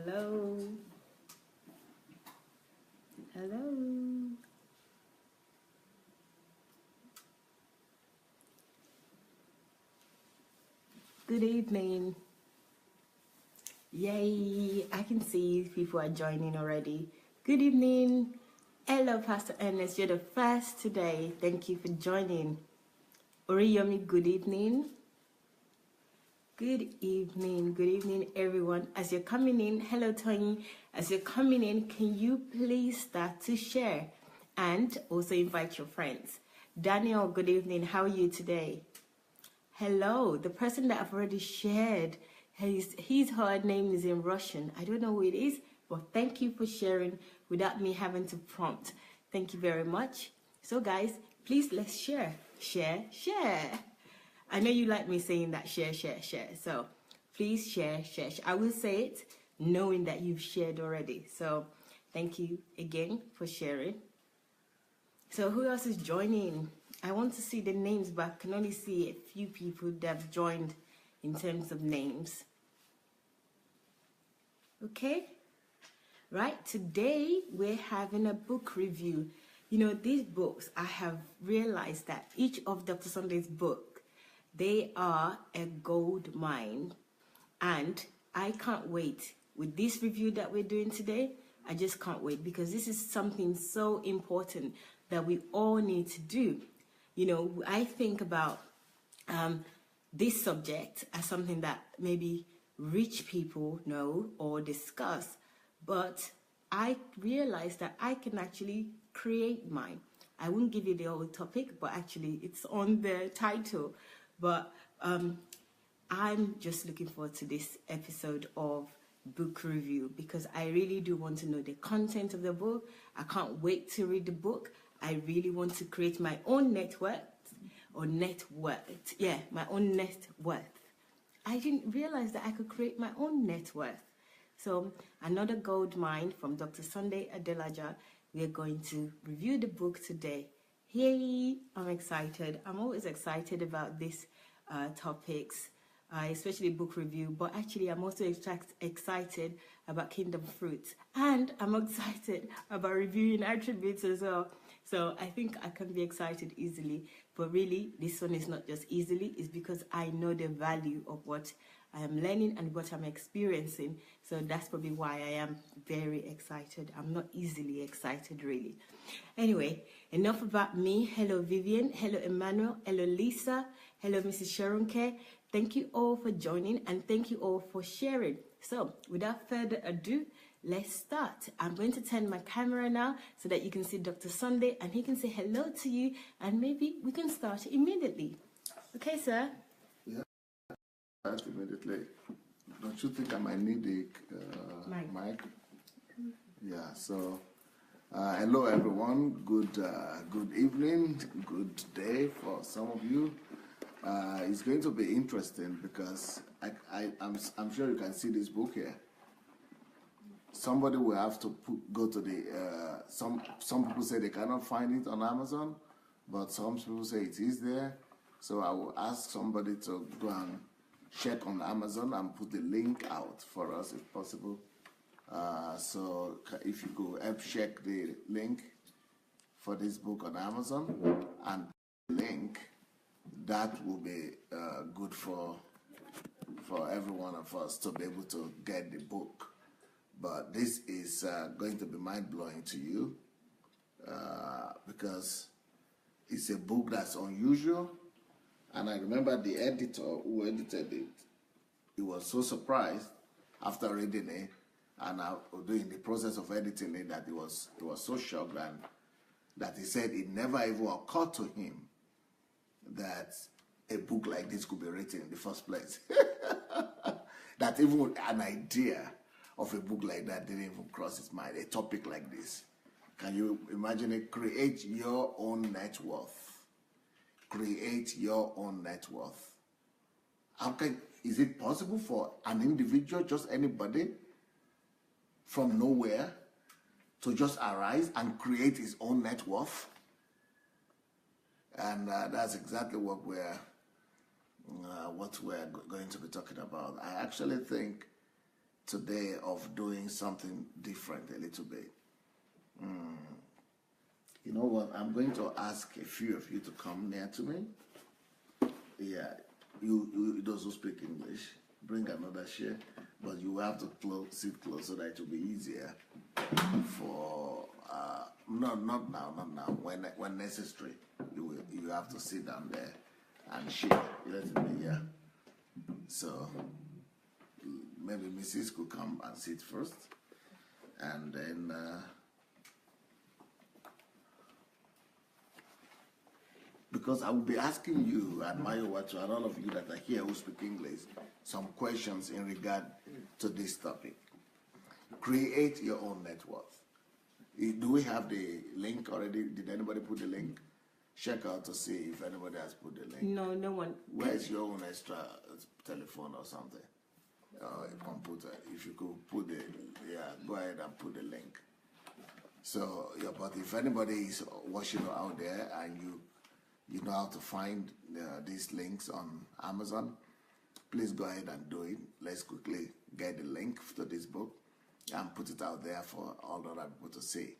Hello. Hello. Good evening. Yay, I can see people are joining already. Good evening. Hello, Pastor Ernest. You're the first today. Thank you for joining. Oriyomi, good evening. Good evening, everyone. As you're coming in, hello, Tony. As you're coming in, can you please start to share and also invite your friends? Daniel, good evening. How are you today? Hello, the person that I've already shared, her name is in Russian. I don't know who it is, but thank you for sharing without me having to prompt. Thank you very much. So guys, please let's share. Share. I know you like me saying that share. So please share. I will say it knowing that you've shared already. So thank you again for sharing. So who else is joining? I want to see the names, but I can only see a few people that have joined in terms of names. Okay? Right, today we're having a book review. You know, these books, I have realized that each of Dr. Sunday's books, they are a gold mine. And I can't wait. With this review that we're doing today, I just can't wait because this is something so important that we all need to do. You know, I think about this subject as something that maybe rich people know or discuss, but I realized that I can actually create mine. I won't give you the whole topic, but actually it's on the title. But I'm just looking forward to this episode of book review because I really do want to know the content of the book. I can't wait to read the book. I really want to create my own net worth or net worth. Yeah, my own net worth. I didn't realize that I could create my own net worth. So another gold mine from Dr. Sunday Adelaja. We're going to review the book today. Yay, I'm excited. I'm always excited about these topics, especially book review, but actually I'm also excited about Kingdom Fruits, and I'm excited about reviewing attributes as well. So I think I can be excited easily, but really this one is not just easily, it's because I know the value of what I am learning and what I'm experiencing. So that's probably why I am very excited. I'm not easily excited, really. Anyway, enough about me. Hello, Vivian. Hello, Emmanuel. Hello, Lisa. Hello, Mrs. Sharonke. Thank you all for joining and thank you all for sharing. So without further ado, let's start. I'm going to turn my camera now so that you can see Dr. Sunday and he can say hello to you and maybe we can start immediately. Okay, sir? Yeah, start immediately. Don't you think I might need a mic? Yeah, so hello everyone. Good evening, good day for some of you. It's going to be interesting because I'm sure you can see this book here. Somebody will have to go to the some people say they cannot find it on Amazon, but some people say it is there. So I will ask somebody to go and check on Amazon and put the link out for us if possible. So if you go help check the link for this book on Amazon and the link, that will be good for every one of us to be able to get the book. But this is going to be mind-blowing to you because it's a book that's unusual. And I remember the editor who edited it, he was so surprised after reading it and doing the process of editing it that he was so shocked and that he said it never even occurred to him that a book like this could be written in the first place. That even an idea of a book like that didn't even cross his mind, a topic like this. Can you imagine it? Create your own net worth. Create your own net worth. Is it possible for an individual, just anybody, from nowhere, to just arise and create his own net worth? And that's exactly what we're going to be talking about. I actually think today of doing something different a little bit. You know what? I'm going to ask a few of you to come near to me. Yeah, you those who speak English, bring another chair, but you have to sit close so that it will be easier for not now. When necessary, you have to sit down there and share. Let it be, yeah. So maybe Mrs. could come and sit first, and then because I will be asking you and Mayowacho and all of you that are here who speak English some questions in regard to this topic. Create your own net worth. Do we have the link already? Did anybody put the link? Check out to see if anybody has put the link. No, no one. Where's your own extra telephone or something? A computer. If you could put go ahead and put the link. So, yeah, but if anybody is watching out there and you know how to find these links on Amazon, please go ahead and do it. Let's quickly get the link to this book and put it out there for all the other people to see.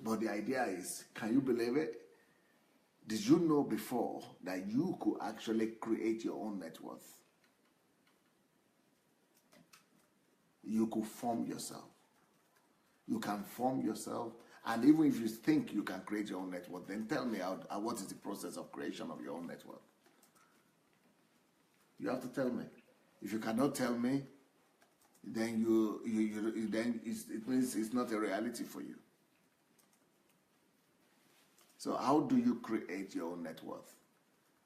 But the idea is, can you believe it? Did you know before that you could actually create your own net worth? You could form yourself. You can form yourself. And even if you think you can create your own net worth, then tell me what is the process of creation of your own net worth? You have to tell me. If you cannot tell me, then it means it's not a reality for you. So how do you create your own net worth?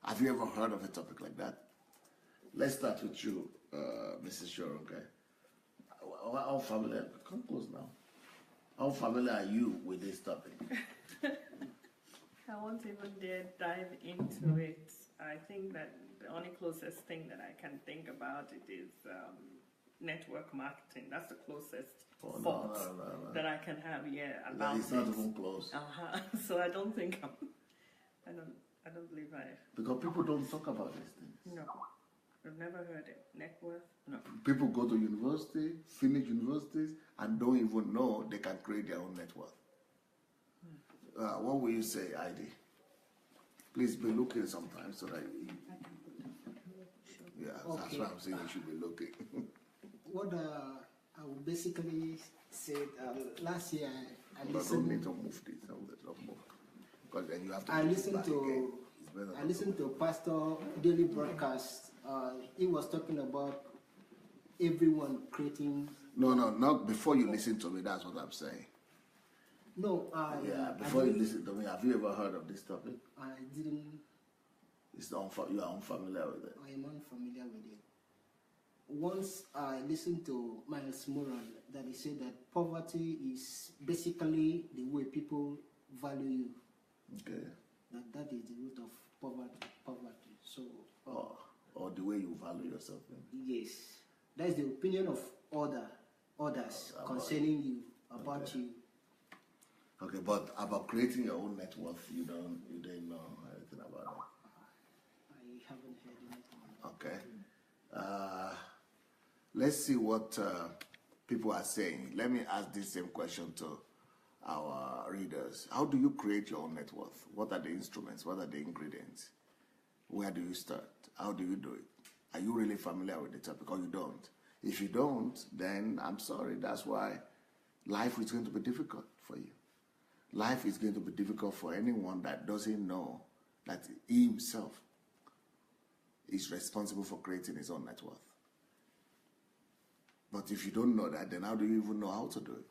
Have you ever heard of a topic like that? Let's start with you, Mrs. Shore, okay? How familiar? Come close now. How familiar are you with this topic? I won't even dare dive into it. I think that the only closest thing that I can think about it is network marketing. That's the closest thought that I can have about it's not even close. So I don't think I don't believe because people don't talk about these things. No. I've never heard it. Net worth? No. People go to university, finish universities, and don't even know they can create their own net worth. What will you say, Heidi? Please be looking sometimes so that okay. That's why I'm saying you should be looking. What I would basically say, last year I listened. But don't need to move this. Don't move. Because then you have to. I listened to Pastor Daily Broadcast. He was talking about everyone creating. No, not before you listen to me. That's what I'm saying. No. Before you listen to me, have you ever heard of this topic? I didn't. You are unfamiliar with it. I am unfamiliar with it. Once I listened to Miles Moran that he said that poverty is basically the way people value you. Okay. That is the root of poverty. So. Or the way you value yourself. Yes, that is the opinion of others concerning you, about you. Okay, but about creating your own net worth, you don't know anything about it. I haven't heard anything. Okay. Let's see what people are saying. Let me ask this same question to our readers. How do you create your own net worth? What are the instruments? What are the ingredients? Where do you start? How do you do it? Are you really familiar with the topic or you don't? If you don't, then I'm sorry. That's why life is going to be difficult for you. Life is going to be difficult for anyone that doesn't know that he himself is responsible for creating his own net worth. But if you don't know that, then how do you even know how to do it?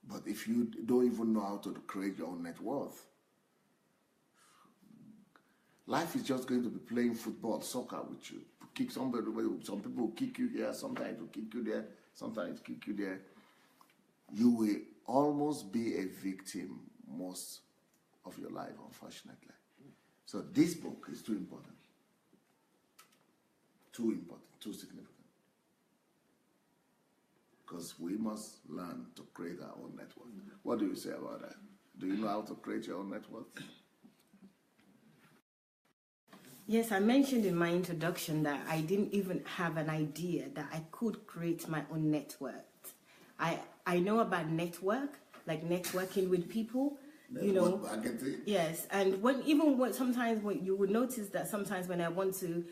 But if you don't even know how to create your own net worth, life is just going to be playing football, soccer with you. Kick somebody, some people will kick you here, sometimes will kick you there, sometimes kick you there. You will almost be a victim most of your life, unfortunately. So this book is too important. Too important, too significant. Because we must learn to create our own network. What do you say about that? Do you know how to create your own network? Yes, I mentioned in my introduction that I didn't even have an idea that I could create my own network. I know about network, like networking with people, marketing. Yes, and sometimes when you would notice that sometimes when I want to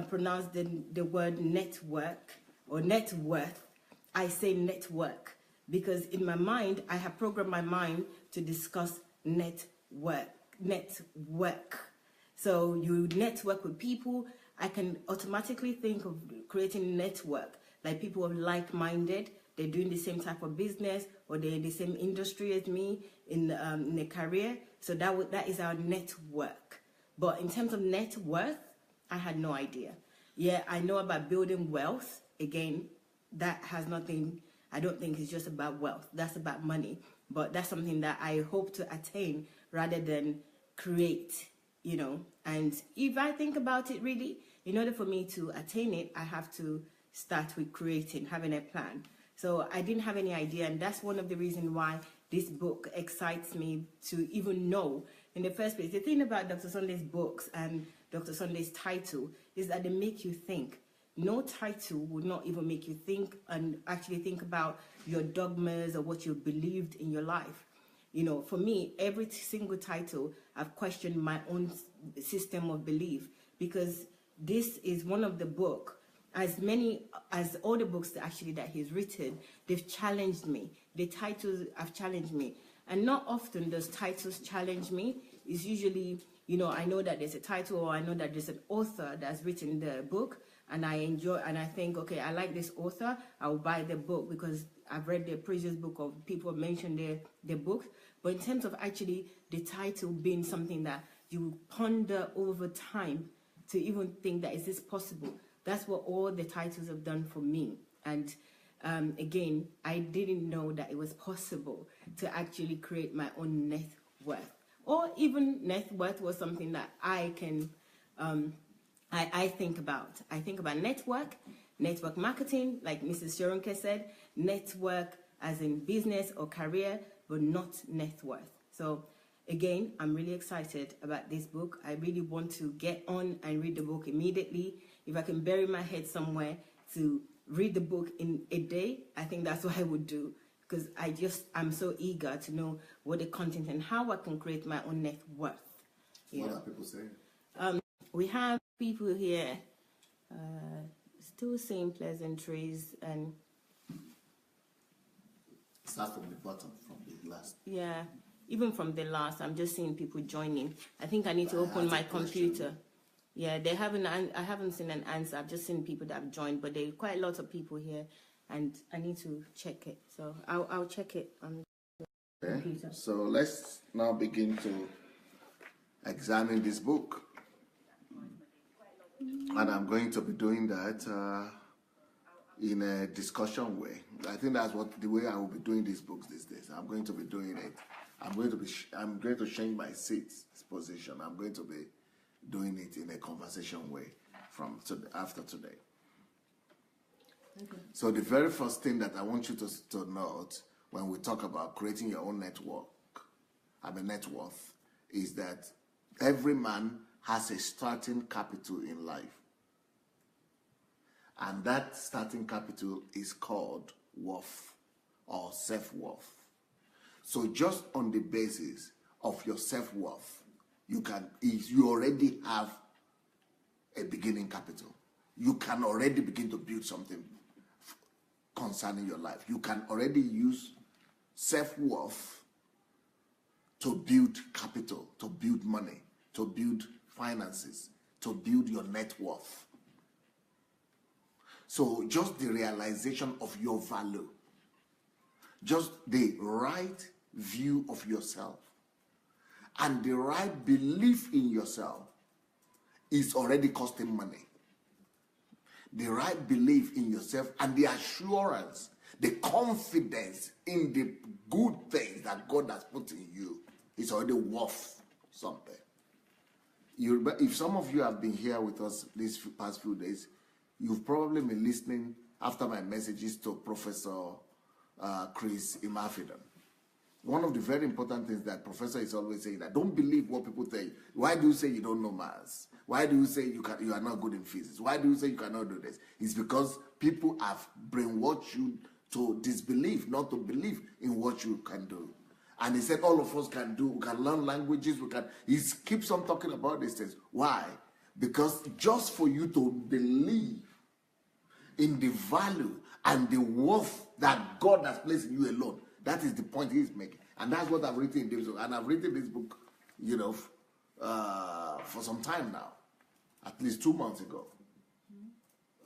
pronounce the word network or net worth, I say network because in my mind I have programmed my mind to discuss network. So you network with people. I can automatically think of creating a network, like people are like-minded. They're doing the same type of business, or they're in the same industry as me in a career. So that is our network. But in terms of net worth, I had no idea. Yeah, I know about building wealth. Again, that has nothing. I don't think it's just about wealth. That's about money. But that's something that I hope to attain rather than create. And if I think about it really, in order for me to attain it, I have to start with creating, having a plan. So I didn't have any idea, and that's one of the reasons why this book excites me to even know in the first place. The thing about Dr. Sunday's books and Dr. Sunday's title is that they make you think. No title would not even make you think and actually think about your dogmas or what you believed in your life. For me, every single title, I've questioned my own system of belief, because this is one of the book, as all the books that he's written, they've challenged me. The titles have challenged me. And not often does titles challenge me. It's usually, I know that there's a title, or I know that there's an author that's written the book, and I enjoy, and I think, okay, I like this author, I'll buy the book because I've read the previous book, of people mentioned their books. But in terms of actually the title being something that you ponder over time to even think that, is this possible? That's what all the titles have done for me. And again, I didn't know that it was possible to actually create my own net worth. Or even net worth was something that I can, I think about. I think about network marketing, like Mrs. Shoronke said, network as in business or career, but not net worth. So again, I'm really excited about this book. I really want to get on and read the book immediately. If I can bury my head somewhere to read the book in a day, I think that's what I would do, because I'm so eager to know what the content and how I can create my own net worth. What are people saying? We have people here still saying pleasantries, and start from the bottom, from the last. Yeah, even from the last, I'm just seeing people joining. I think I need to open my computer. Yeah, I haven't seen an answer. I've just seen people that have joined, but there are quite a lot of people here, and I need to check it. So I'll check it on the computer. So let's now begin to examine this book. And I'm going to be doing that in a discussion way. I think that's the way I will be doing these books these days. I'm going to be doing it. I'm going to change my seat position. I'm going to be doing it in a conversation way after today. Okay. So the very first thing that I want you to note when we talk about creating your own net worth, is that every man has a starting capital in life. And that starting capital is called worth or self-worth. So just on the basis of your self-worth, you already have a beginning capital. You can already begin to build something concerning your life. You can already use self-worth to build capital, to build money, to build finances, to build your net worth. So just the realization of your value, just the right view of yourself, and the right belief in yourself is already costing money. The right belief in yourself and the assurance, the confidence in the good things that God has put in you is already worth something. If some of you have been here with us these past few days, you've probably been listening after my messages to Professor Chris Imafidon. One of the very important things that professor is always saying, that don't believe what people tell you. Why do you say you don't know maths? Why do you say you are not good in physics? Why do you say you cannot do this? It's because people have brainwashed you to disbelieve, not to believe in what you can do. And he said all of us can do, we can learn languages, he keeps on talking about these things. Why? Because just for you to believe in the value and the worth that God has placed in you alone, that is the point he's making. And that's what I've written in this book. And I've written this book, for some time now. At least 2 months ago.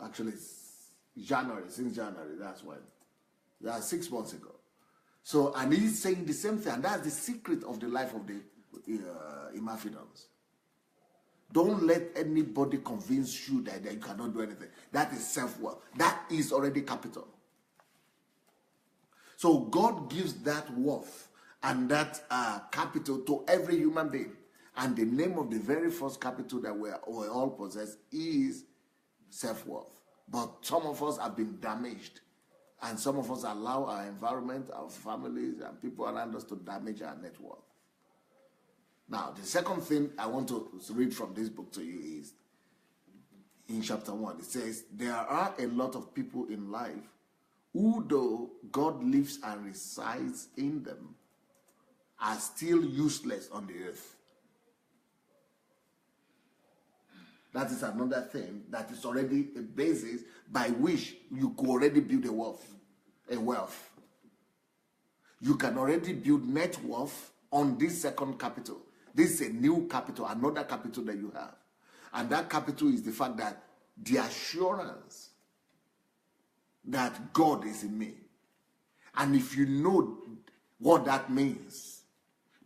Actually, since January, that's when. That's 6 months ago. So, and he's saying the same thing. And that's the secret of the life of the Imafidons. Don't let anybody convince you that you cannot do anything. That is self-worth. That is already capital. So God gives that worth and that capital to every human being. And the name of the very first capital that we all possess is self-worth. But some of us have been damaged. And some of us allow our environment, our families, and people around us to damage our net worth. Now, the second thing I want to read from this book to you is, in chapter 1, it says, there are a lot of people in life who, though God lives and resides in them, are still useless on the earth. That is another thing that is already a basis by which you could already build a wealth. You can already build net worth on this second capital. This is a new capital, another capital that you have. And that capital is the fact that the assurance that God is in me. And if you know what that means,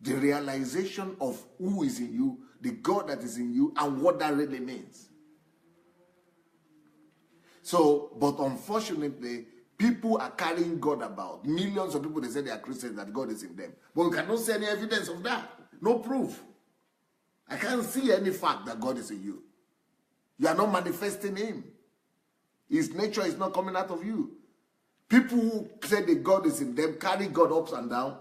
the realization of who is in you, the God that is in you, and what that really means. So, but unfortunately, people are carrying God about. Millions of people, they say they are Christians, that God is in them. But we cannot see any evidence of that. No proof. I can't see any fact that God is in you. You are not manifesting him. His nature is not coming out of you. People who say that God is in them carry God ups and down,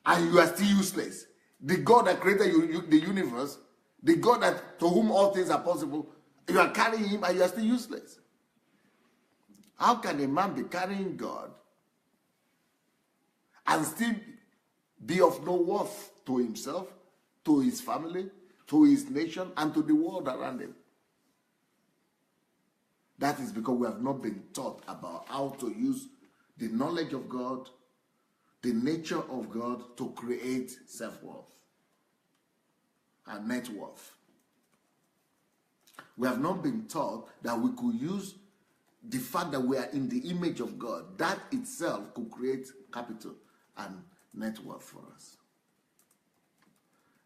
and you are still useless. The God that created the universe, the God to whom all things are possible, you are carrying him and you are still useless. How can a man be carrying God and still be of no worth to himself, to his family, to his nation, and to the world around him? That is because we have not been taught about how to use the knowledge of God, the nature of God, to create self-worth and net worth. We have not been taught that we could use the fact that we are in the image of God. That itself could create capital and net worth for us.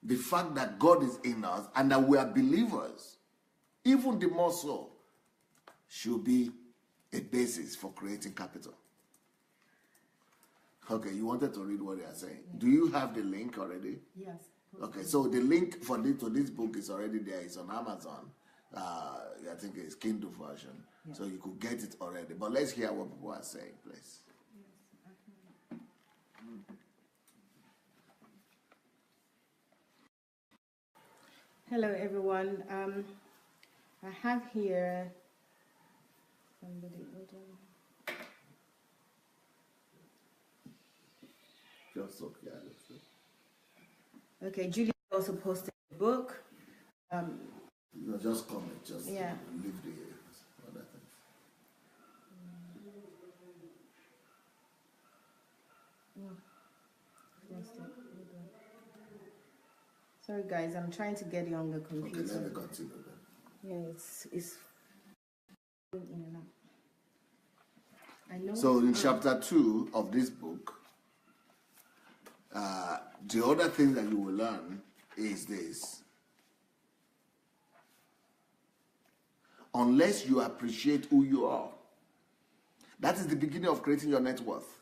The fact that God is in us and that we are believers, even the more so, should be a basis for creating capital. Okay, you wanted to read what they are saying. Yes. Do you have the link already? Yes. Okay, so the link to this book is already there. It's on Amazon. I think it's Kindle version. Yes. So you could get it already. But let's hear what people are saying, please. Yes, hello, everyone. I have here somebody. Hold on. Just okay. Okay, Julie also posted a book. No, just comment. Just leave the other things. Sorry, guys, I'm trying to get it on the computer. Okay, let me continue then. Yeah, it's in and out. I know. So in chapter 2 of this book, the other thing that you will learn is this. Unless you appreciate who you are, that is the beginning of creating your net worth.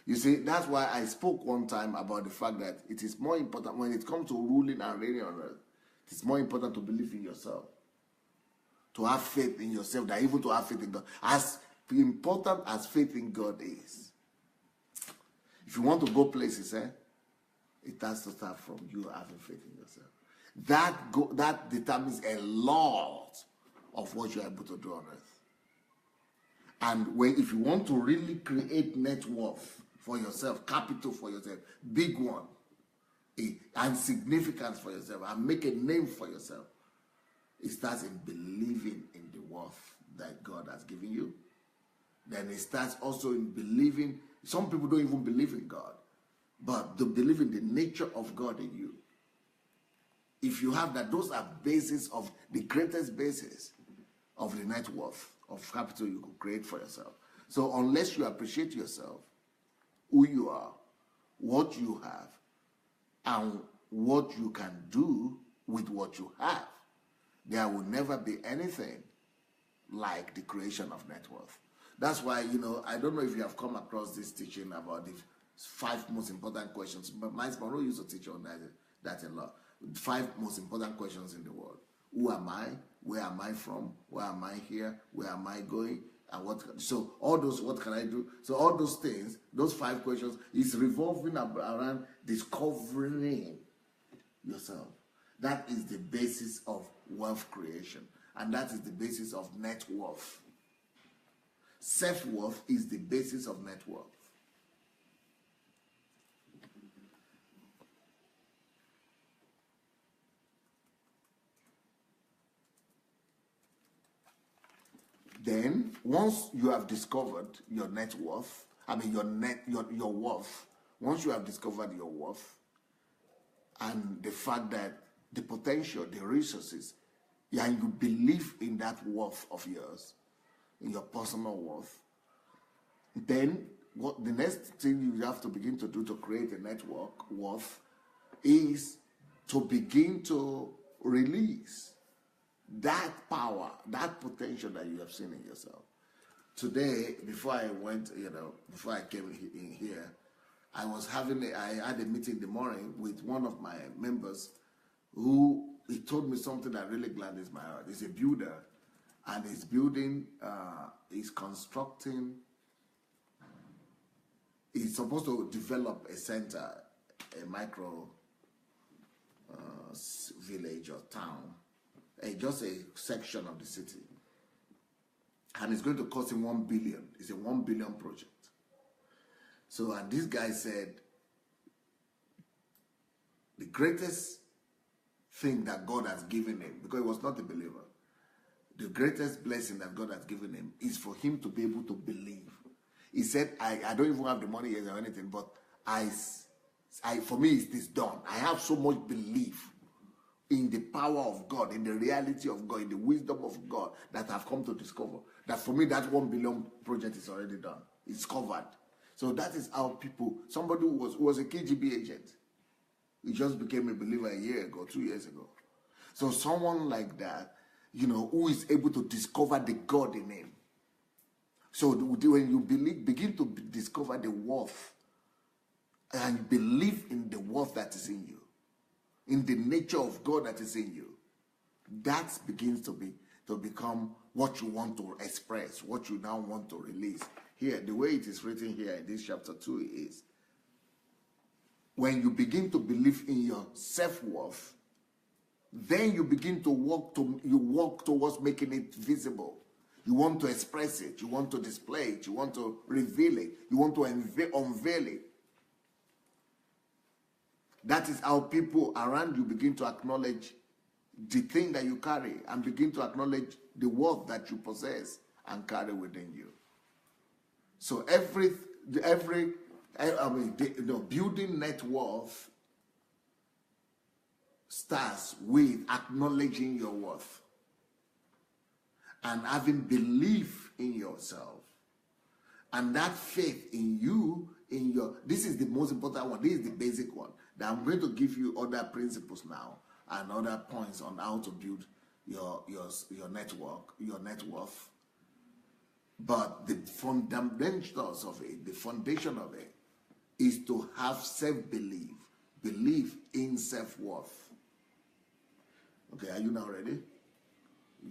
You see, that's why I spoke one time about the fact that it is more important when it comes to ruling and reigning on earth. It is more important to believe in yourself, to have faith in yourself, than even to have faith in God. As important as faith in God is, If you want to go places, it has to start from you having faith in yourself. That determines a lot of what you're able to do on earth. And if you want to really create net worth for yourself, capital for yourself, big one, and significance for yourself, and make a name for yourself, it starts in believing in the worth that God has given you. Then it starts also in believing. Some people don't even believe in God, but they believe in the nature of God in you. If you have that, those are basis of the greatest basis of the net worth of capital you could create for yourself. So unless you appreciate yourself, who you are, what you have, and what you can do with what you have, there will never be anything like the creation of net worth. That's why, I don't know if you have come across this teaching about the 5 most important questions, but Miles Monroe used to teach on that a lot. 5 most important questions in the world. Who am I? Where am I from? Why am I here? Where am I going? And so all those, what can I do? So all those things, those 5 questions, is revolving around discovering yourself. That is the basis of wealth creation. And that is the basis of net worth. Self-worth is the basis of net worth. Then, once you have discovered your net worth, your worth, once you have discovered your worth and the fact that the potential, the resources, and you believe in that worth of yours, in your personal worth, then what the next thing you have to begin to do to create a network worth is to begin to release that power, that potential that you have seen in yourself. Today, before I came in here, I had a meeting in the morning with one of my members who, he told me something that really gladdens my heart. He's a builder, and he's building, he's constructing, he's supposed to develop a center, a micro village or town, just a section of the city. And it's going to cost him 1 billion. It's a 1 billion project. So, and this guy said, the greatest thing that God has given him, because he was not a believer, the greatest blessing that God has given him is for him to be able to believe. He said, I don't even have the money yet or anything, but for me, it's done. I have so much belief in the power of God, in the reality of God, in the wisdom of God that I've come to discover. That for me, that 1 billion project is already done. It's covered. So that is how people, somebody who was a KGB agent, he just became a believer a year ago, 2 years ago. So someone like that, who is able to discover the God in him. So when you begin to discover the worth and believe in the worth that is in you, in the nature of God that is in you, that begins to become what you want to express, what you now want to release. Here, the way it is written here in this chapter 2 is, when you begin to believe in your self-worth, then you begin to walk towards making it visible. You want to express it, you want to display it, you want to reveal it, you want to unveil it. That is how people around you begin to acknowledge the thing that you carry and begin to acknowledge the worth that you possess and carry within you. So building net worth starts with acknowledging your worth and having belief in yourself, and that faith in you, this is the most important one. This is the basic one. That I'm going to give you other principles now and other points on how to build your network, your net worth. But the fundamentals of it, the foundation of it, is to have self-belief, belief in self-worth. Okay, are you now ready?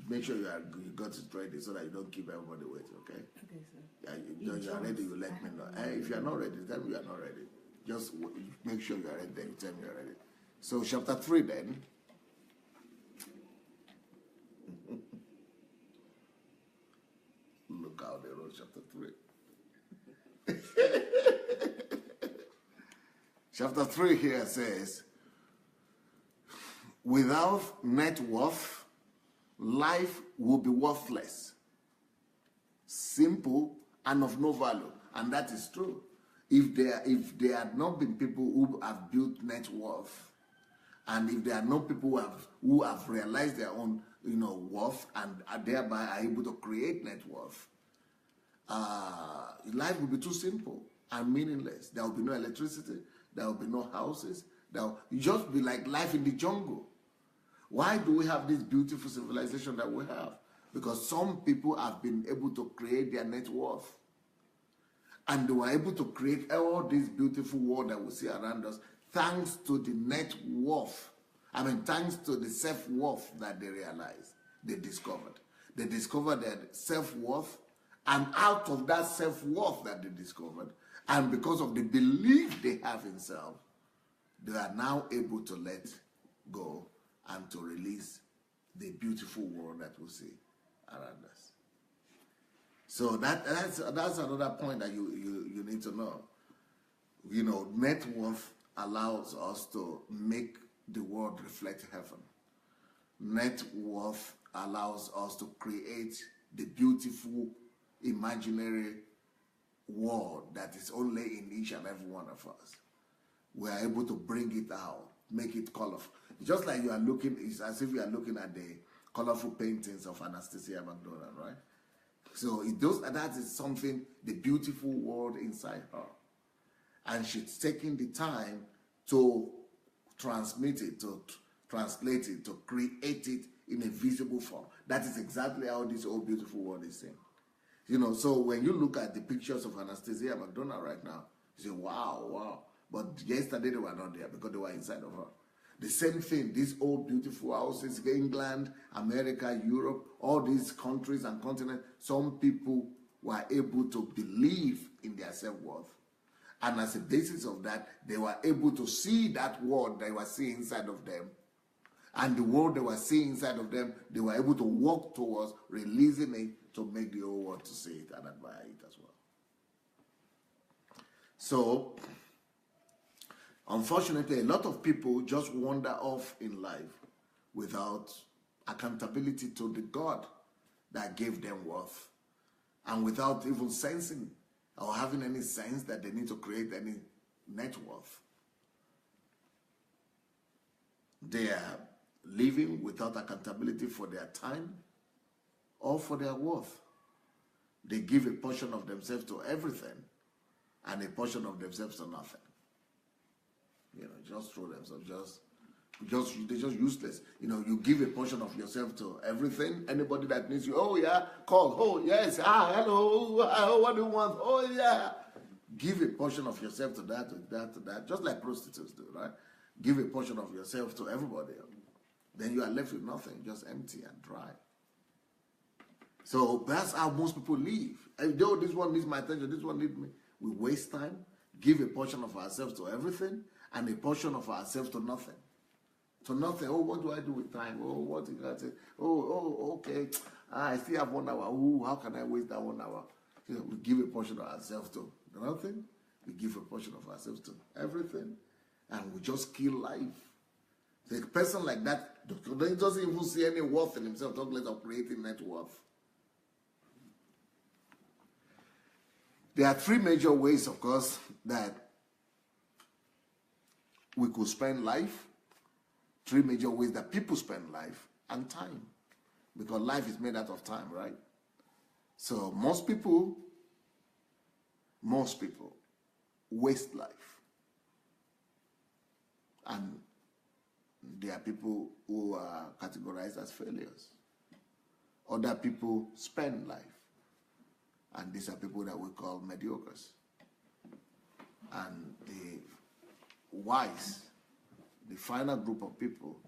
Make sure you got it ready so that you don't keep everybody waiting, okay? Okay, sir. Yeah, you are ready, you let me know. If you are not ready, tell me you are not ready. Just make sure you are ready, then you tell me you are ready. So chapter 3 then. Look how they wrote chapter 3. Chapter 3 here says, without net worth, life will be worthless, simple, and of no value. And that is true. If there had not been people who have built net worth, and if there are no people who have realized their own worth and thereby are able to create net worth, life will be too simple and meaningless. There will be no electricity, there will be no houses, there will just be like life in the jungle. Why do we have this beautiful civilization that we have? Because some people have been able to create their net worth. And they were able to create all this beautiful world that we see around us thanks to the net worth. Thanks to the self-worth that they realized, they discovered. They discovered their self-worth, and out of that self-worth that they discovered, and because of the belief they have in self, they are now able to let go and to release the beautiful world that we see around us. So that's another point that you need to know. Net worth allows us to make the world reflect heaven. Net worth allows us to create the beautiful imaginary world that is only in each and every one of us. We are able to bring it out, make it colorful. Just like you are looking, it's as if you are looking at the colorful paintings of Anastasia McDonald, right? So that is something, the beautiful world inside her. And she's taking the time to transmit it, to translate it, to create it in a visible form. That is exactly how this whole beautiful world is seen. So when you look at the pictures of Anastasia McDonald right now, you say, wow, wow. But yesterday they were not there because they were inside of her. The same thing, these old beautiful houses, England, America, Europe, all these countries and continents, some people were able to believe in their self-worth. And as a basis of that, they were able to see that world they were seeing inside of them. And the world they were seeing inside of them, they were able to walk towards releasing it to make the whole world to see it and admire it as well. So, unfortunately, a lot of people just wander off in life without accountability to the God that gave them worth, and without even sensing or having any sense that they need to create any net worth. They are living without accountability for their time or for their worth. They give a portion of themselves to everything and a portion of themselves to nothing. Just throw themselves, they're just useless. You give a portion of yourself to everything. Anybody that needs you, oh yeah, call. Oh yes, hello. What do you want? Oh yeah. Give a portion of yourself to that, to that. Just like prostitutes do, right? Give a portion of yourself to everybody. Then you are left with nothing, just empty and dry. So that's how most people live. Though this one needs my attention, this one needs me. We waste time, give a portion of ourselves to everything, and a portion of ourselves to nothing. To nothing. Oh, what do I do with time? Oh, what did I say? Oh, okay. I still have 1 hour. Oh, how can I waste that 1 hour? We give a portion of ourselves to nothing. We give a portion of ourselves to everything. And we just kill life. So a person like that doesn't even see any worth in himself, talk less of creating net worth. There are 3 major ways, of course, that we could spend life. 3 major ways that people spend life and time. Because life is made out of time, right? So most people waste life. And there are people who are categorized as failures. Other people spend life. And these are people that we call mediocres. And the wise, the final group of people,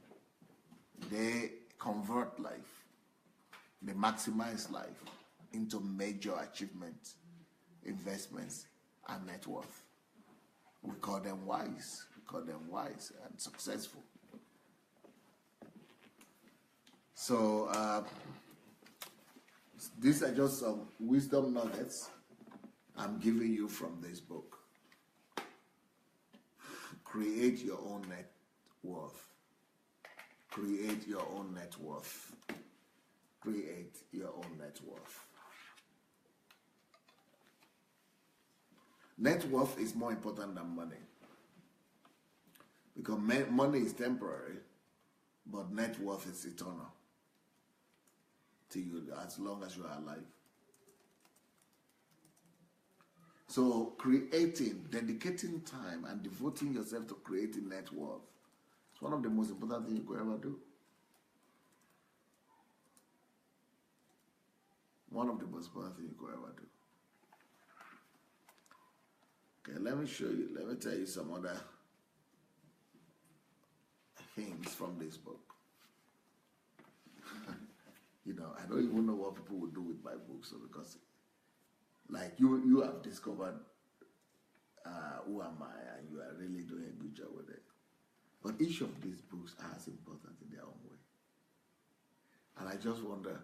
they convert life they maximize life into major achievements, investments, and net worth. We call them wise. We call them wise and successful. So these are just some wisdom nuggets I'm giving you from this book. Create your own net worth. Create your own net worth. Create your own net worth. Net worth is more important than money. Because money is temporary, but net worth is eternal to you as long as you are alive. So dedicating time and devoting yourself to creating net worth is one of the most important things you could ever do. One of the most important things you could ever do. Okay, let me tell you some other things from this book. You know, I don't even know what people would do with my book, so because like you have discovered who am I, and you are really doing a good job with it. But each of these books are as important in their own way. And I just wonder,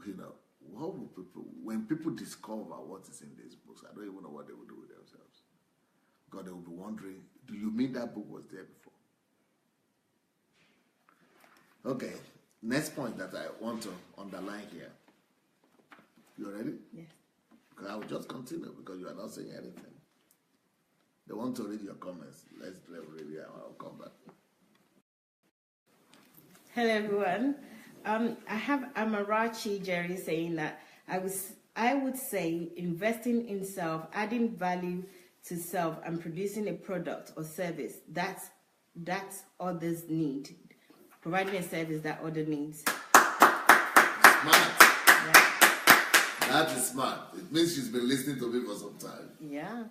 you know, what will people, when people discover what is in these books, I don't even know what they will do with themselves. Because they will be wondering, do you mean that book was there before? Okay, next point that I want to underline here. You ready? Yes. Because I will just continue because you are not saying anything. They want to read your comments. Let's read it. I'll come back. Hello, everyone. I have Amarachi Jerry saying that I would say investing in self, adding value to self, and producing a product or service that's others need, providing a service that others needs. Smart. Yeah. That is smart. It means she's been listening to me for some time. Yeah.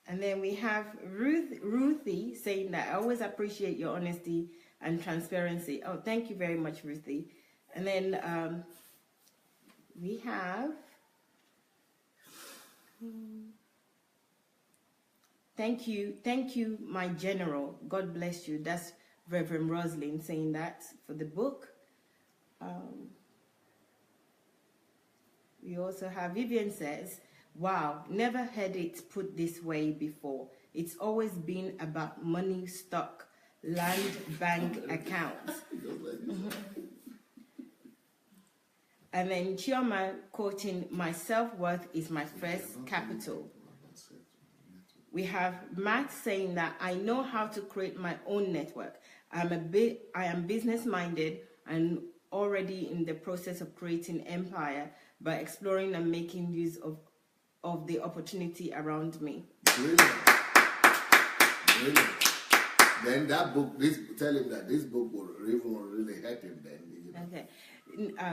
And then we have Ruthie saying that I always appreciate your honesty and transparency. Oh, thank you very much, Ruthie. And then we have thank you, my general. God bless you. That's Reverend Roslyn saying that for the book. We also have Vivian says, wow, never heard it put this way before. It's always been about money, stock, land, bank accounts. And then Chioma quoting, my self-worth is my first capital. We have Matt saying that I know how to create my own network. I am business-minded and already in the process of creating empire by exploring and making use of the opportunity around me. Brilliant. Brilliant. Then that book, tell him that this book will really help him then. You know. Okay.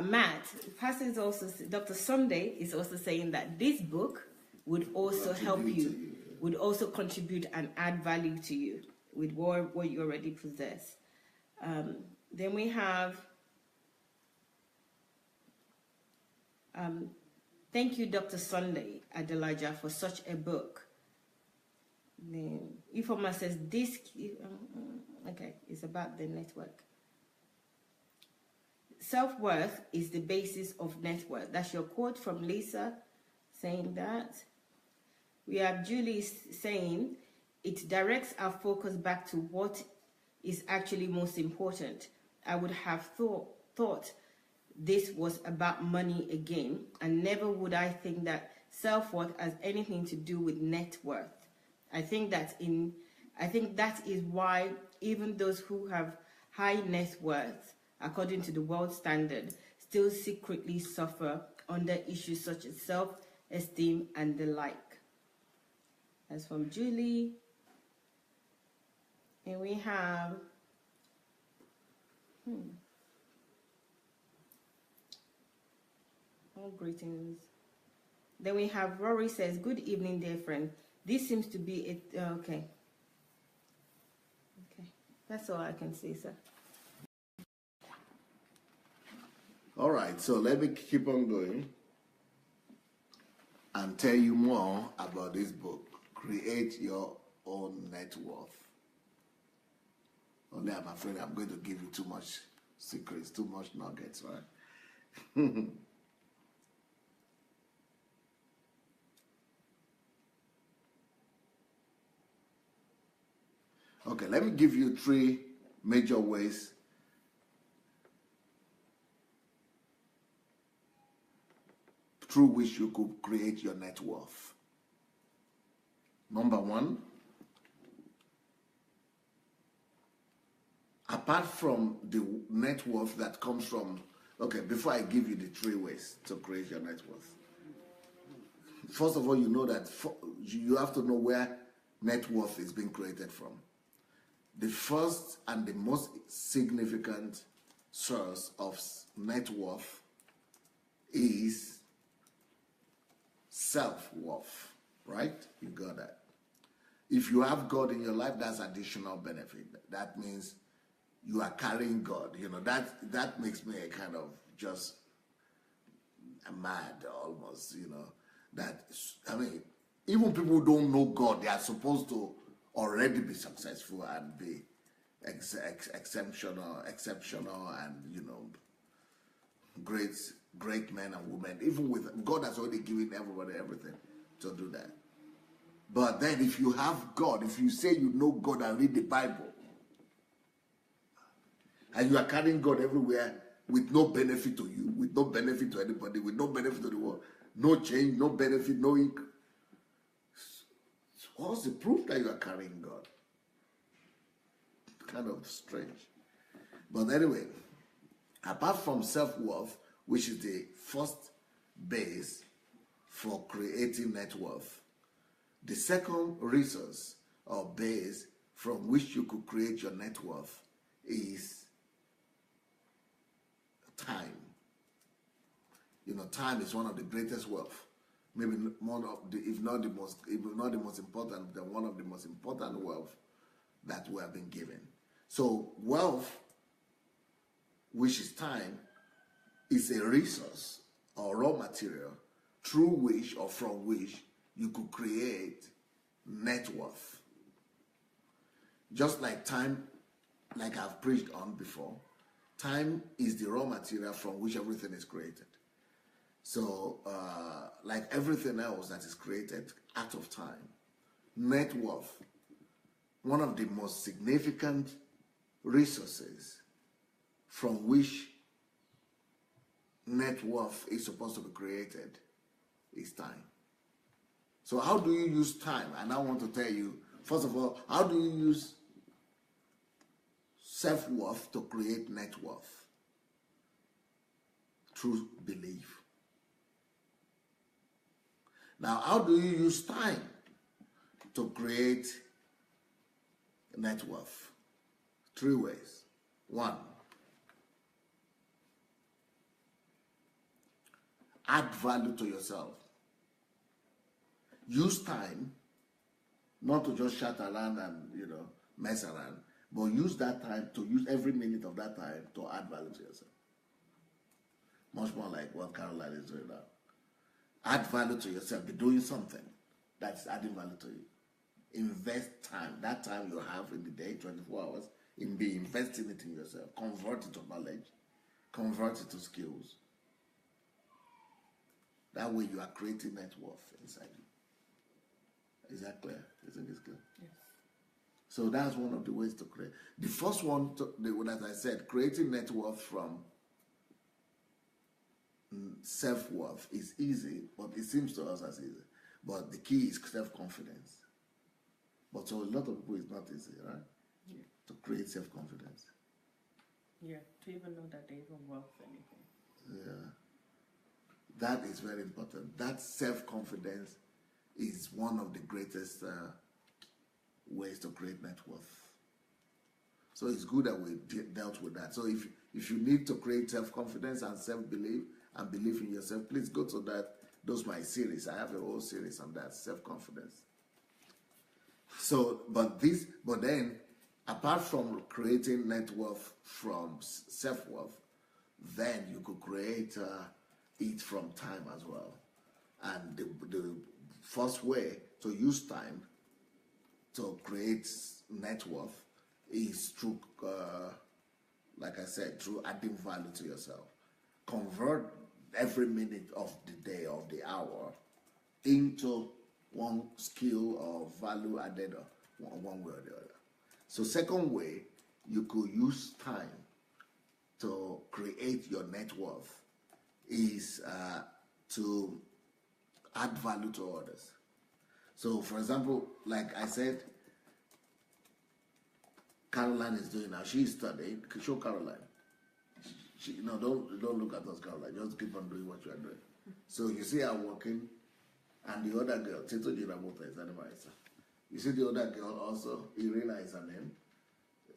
Matt, Pastor is also, Dr. Sunday is also saying that this book would also help you, would also contribute and add value to you with what you already possess. Then we have, thank you, Dr. Sunday Adelaja, for such a book. Then Ifoma says this, okay, it's about the network. Self-worth is the basis of net worth. That's your quote from Lisa saying that. We have Julie saying it directs our focus back to what is actually most important. I would have thought this was about money again, and never would I think that self-worth has anything to do with net worth. I think that is why even those who have high net worth, according to the world standard, still secretly suffer under issues such as self-esteem and the like. That's from Julie. And we have all greetings. Then we have Rory says, good evening, dear friend. This seems to be it. Okay. That's all I can say, sir. All right, so let me keep on going and tell you more about this book, Create Your Own Net Worth. Only I'm afraid I'm going to give you too much secrets, too much nuggets, right? Okay, let me give you 3 major ways through which you could create your net worth. Number 1, apart from the net worth that comes from, okay, before I give you the 3 ways to create your net worth, first of all, you know that you have to know where net worth is being created from. The first and the most significant source of net worth is self-worth, right? You got that. If you have God in your life, that's additional benefit. That means you are carrying God. You know, that makes me a kind of just mad almost, you know. That, I mean, even people who don't know God, they are supposed to already be successful and be exceptional and, you know, great men and women. Even with God has already given everybody everything to do that. But then if you have God, if you say you know God and read the Bible, and you are carrying God everywhere with no benefit to you, with no benefit to anybody, with no benefit to the world, no change, no benefit, no income, what's the proof that you are carrying God? Kind of strange. But anyway, apart from self-worth, which is the first base for creating net worth, the second resource or base from which you could create your net worth is time. You know, time is one of the greatest wealth. Maybe one of the, if not the most important, then one of the most important wealth that we have been given. So wealth, which is time, is a resource or raw material through which or from which you could create net worth. Just like time, like I've preached on before, time is the raw material from which everything is created. So, like everything else that is created out of time, net worth, one of the most significant resources from which net worth is supposed to be created is time. So how do you use time? And I want to tell you, first of all, how do you use self-worth to create net worth? Through belief. Now, how do you use time to create net worth? 3 ways. 1, add value to yourself. Use time not to just chat around and, you know, mess around, but use that time to use every minute of that time to add value to yourself. Much more like what Caroline is doing now. Add value to yourself. Be doing something that's adding value to you. Invest time. That time you have in the day, 24 hours, be investing it in yourself. Convert it to knowledge. Convert it to skills. That way you are creating net worth inside you. Is that clear? Isn't this clear? Yes. So that's one of the ways to create. The first one, as I said, creating net worth from self-worth is easy, but it seems to us as easy. But the key is self-confidence. But so a lot of people, it's not easy, right? Yeah. To create self-confidence. Yeah, to even know that they even worth anything. Yeah. That is very important. That self-confidence is one of the greatest ways to create net worth. So it's good that we dealt with that. So if you need to create self-confidence and self-belief and believe in yourself, please go to those my series. I have a whole series on that, self-confidence. So, but then, apart from creating net worth from self-worth, then you could create it from time as well. And the first way to use time to create net worth is through, like I said, through adding value to yourself. Convert every minute of the day, of the hour, into one skill or value added one way or the other. So second way, you could use time to create your net worth is to add value to others. So for example, like I said, Caroline is doing now. She's studying. Show Caroline. Don't look at us, Caroline. Just keep on doing what you are doing. So you see her working, and the other girl, Tito Jirabota is animal. You see the other girl also, Irina is her name.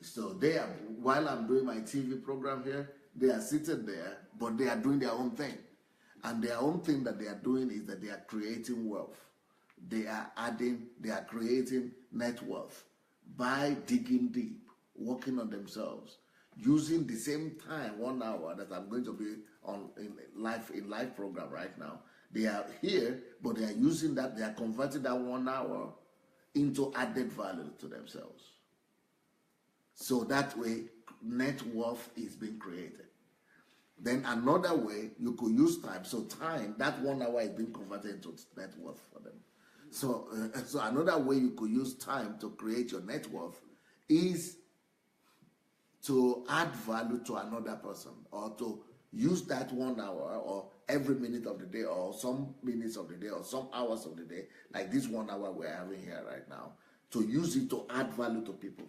So they are, while I'm doing my TV program here, they are seated there, but they are doing their own thing. And their own thing that they are doing is that they are creating wealth. They are creating net worth by digging deep, working on themselves, using the same time, 1 hour that I'm going to be on in live program right now. They are here, but they are using that, they are converting that 1 hour into added value to themselves. So that way, net worth is being created. Then another way, you could use time. So time, that 1 hour is being converted into net worth for them. So another way you could use time to create your net worth is to add value to another person, or to use that 1 hour or every minute of the day, or some minutes of the day, or some hours of the day, like this 1 hour we're having here right now, to use it to add value to people.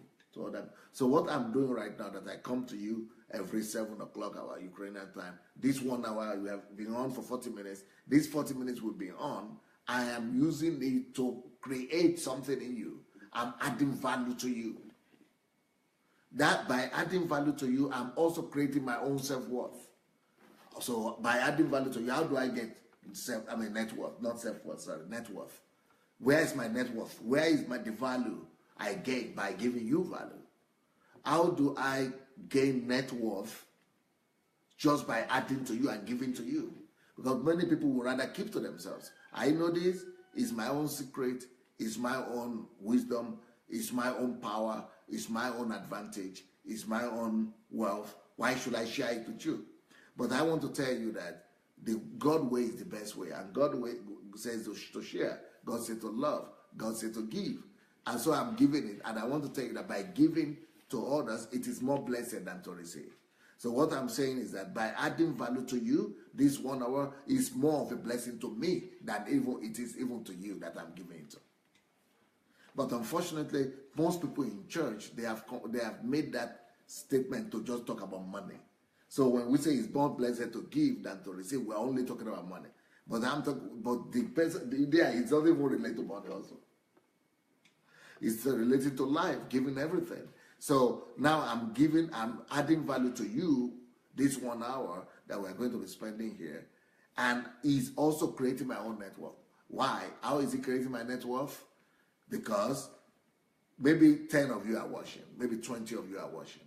So what I'm doing right now, that I come to you every 7 o'clock our Ukrainian time, this 1 hour we have been on for 40 minutes, these 40 minutes will be on, I am using it to create something in you. I'm adding value to you. That by adding value to you, I'm also creating my own self-worth. So by adding value to you, how do I get net worth, not self-worth, sorry, net worth. Where is my net worth? Where is the value I gain by giving you value? How do I gain net worth? Just by adding to you and giving to you. Because many people would rather keep to themselves. I know this is my own secret, it's my own wisdom, it's my own power, it's my own advantage, it's my own wealth. Why should I share it with you? But I want to tell you that the God way is the best way. And God way says to share. God says to love. God says to give. And so I'm giving it. And I want to tell you that by giving to others, it is more blessed than to receive. So what I'm saying is that by adding value to you, this 1 hour is more of a blessing to me than it is even to you that I'm giving it to. But unfortunately, most people in church, they have made that statement to just talk about money. So when we say it's more blessed to give than to receive, we're only talking about money. But the idea is not even related to money also. It's related to life, giving everything. So now I'm adding value to you this 1 hour that we're going to be spending here. And is also creating my own net worth. Why? How is it creating my net worth? Because maybe 10 of you are watching, maybe 20 of you are watching.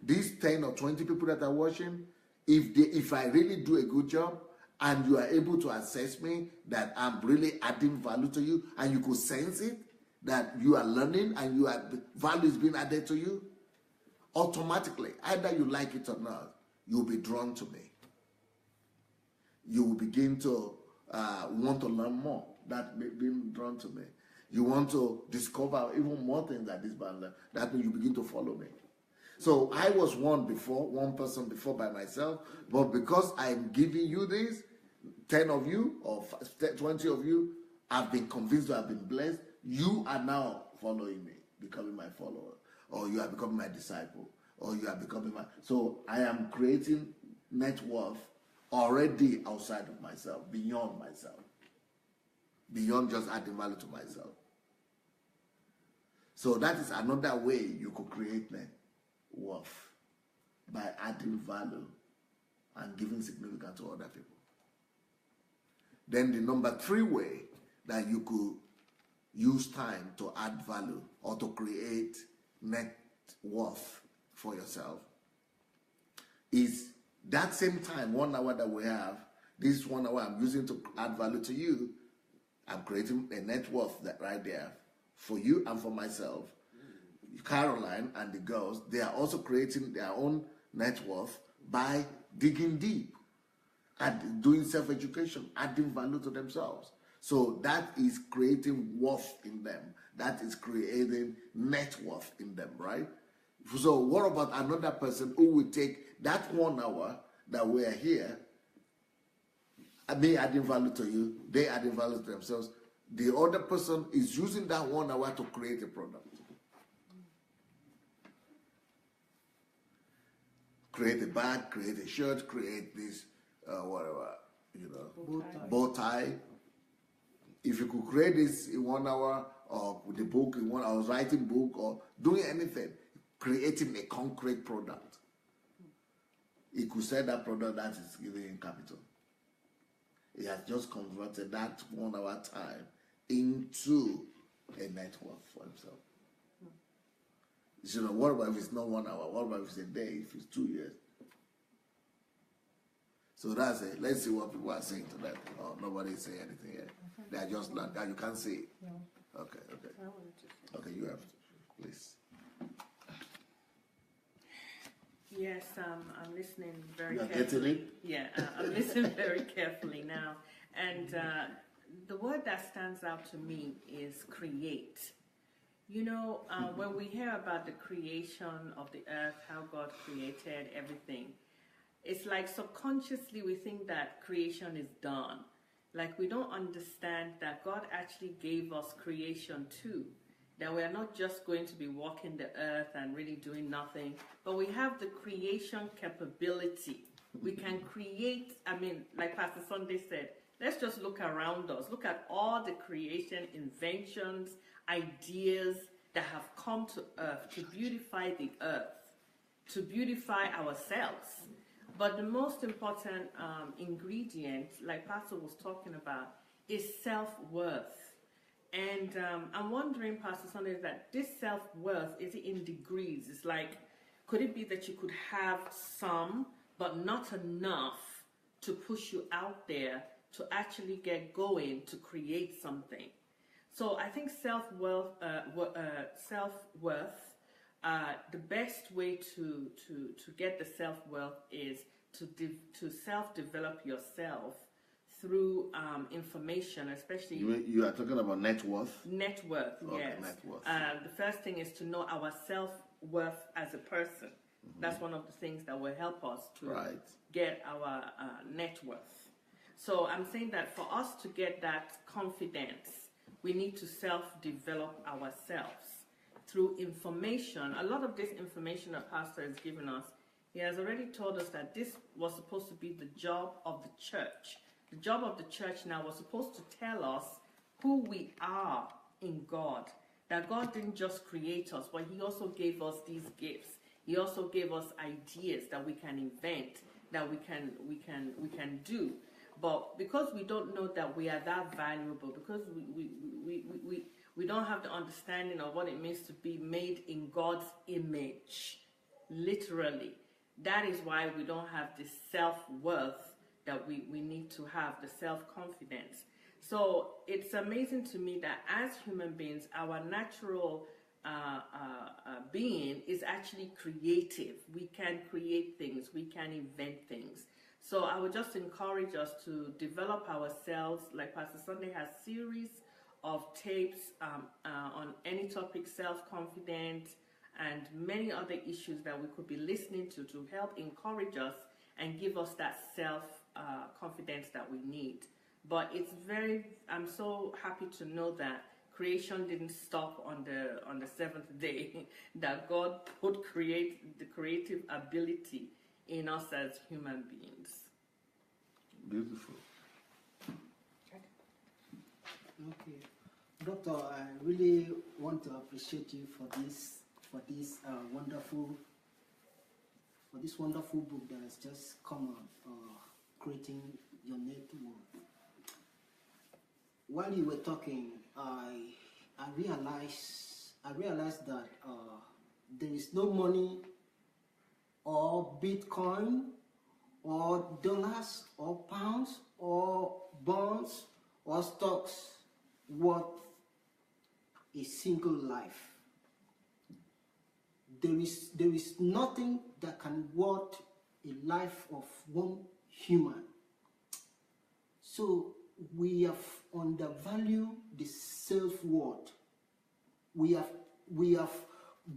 These 10 or 20 people that are watching, if I really do a good job and you are able to assess me that I'm really adding value to you, and you could sense it, that you are learning and value is being added to you, automatically, either you like it or not, you'll be drawn to me. You will begin to want to learn more. That being drawn to me. You want to discover even more things that this band learned. That means you begin to follow me. So I was one person before by myself, but because I'm giving you this, 10 of you or 20 of you have been convinced to have been blessed, you are now following me, becoming my follower, or you are becoming my disciple, or you are becoming my... So I am creating net worth already outside of myself, beyond just adding value to myself. So that is another way you could create net worth, by adding value and giving significance to other people. Then the number 3 way that you could use time to add value or to create net worth for yourself is That same time, 1 hour that we have, this 1 hour I'm using to add value to you, I'm creating a net worth that right there for you and for myself. Caroline and the girls, they are also creating their own net worth by digging deep and doing self-education, adding value to themselves. So that is creating worth in them. That is creating net worth in them, right? So what about another person who will take that 1 hour that we are here, me adding value to you, they adding value to themselves. The other person is using that 1 hour to create a product. Create a bag, create a shirt, create this, whatever, bow tie. If you could create this in 1 hour, or with the book in 1 hour, writing book, or doing anything, creating a concrete product, he could sell that product that is giving him capital. He has just converted that 1 hour time into a net worth for himself. So what about if it's not 1 hour? What about if it's a day? If it's 2 years? So that's it. Let's see what people are saying to that. Oh, nobody is saying anything yet. They are just like that. You can't see it. No. Okay. Okay, you have to, please. Yes, I'm listening very You're carefully. getting it? Yeah, I'm listening very carefully now. And the word that stands out to me is create. You know, when we hear about the creation of the earth, how God created everything, it's like subconsciously we think that creation is done. Like we don't understand that God actually gave us creation too. That we are not just going to be walking the earth and really doing nothing, but we have the creation capability. We can create, like Pastor Sunday said, let's just look around us. Look at all the creation inventions, ideas that have come to earth to beautify the earth, to beautify ourselves. But the most important ingredient, like Pastor was talking about, is self-worth. And I'm wondering, Pastor Sunday, that this self-worth, is it in degrees? It's like, could it be that you could have some, but not enough to push you out there to actually get going, to create something? So I think self-worth, the best way to get the self-worth is to self-develop yourself through information, especially... You are talking about net worth? Net worth, okay, yes. Net worth. The first thing is to know our self-worth as a person. Mm-hmm. That's one of the things that will help us to get our net worth. So I'm saying that for us to get that confidence, we need to self-develop ourselves through information. A lot of this information that Pastor has given us, he has already told us that this was supposed to be the job of the church. The job of the church now was supposed to tell us who we are in God. That God didn't just create us, but he also gave us these gifts. He also gave us ideas that we can invent, that we can do. But because we don't know that we are that valuable, because we don't have the understanding of what it means to be made in God's image, literally, that is why we don't have this self-worth that we need to have, the self-confidence. So it's amazing to me that as human beings, our natural being is actually creative. We can create things, we can invent things. So I would just encourage us to develop ourselves, like Pastor Sunday has series of tapes on any topic, self-confidence, and many other issues that we could be listening to help encourage us and give us that self-confidence that we need. But I'm so happy to know that creation didn't stop on the seventh day, that God put the creative ability in us as human beings. Beautiful. Okay. Doctor, I really want to appreciate you for this wonderful book that has just come out, creating your network. While you were talking, I realized that there is no money or Bitcoin or dollars or pounds or bonds or stocks worth a single life. There is nothing that can worth a life of one human. So we have undervalued the self-worth. We have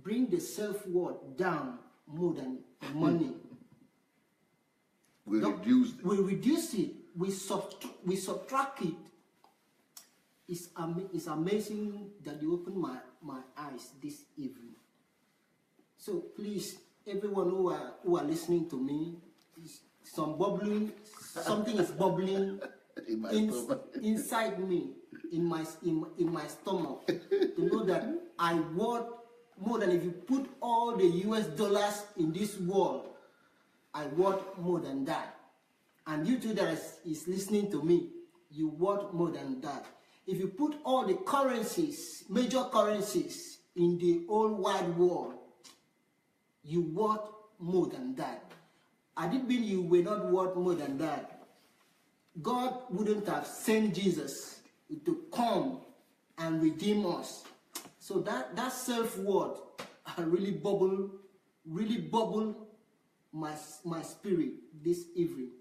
bring the self-worth down more than money. We reduce it. We reduce it. We subtract it. It's amazing that you opened my eyes this evening. So please, everyone who are listening to me, something is bubbling inside me, in my stomach, to know that I want more than if you put all the US dollars in this world, I want more than that. And you too that is listening to me, you want more than that. If you put all the currencies, major currencies in the whole wide world, you want more than that. I didn't mean you were not worth more than that. God wouldn't have sent Jesus to come and redeem us. So that self-worth really bubble my spirit this evening.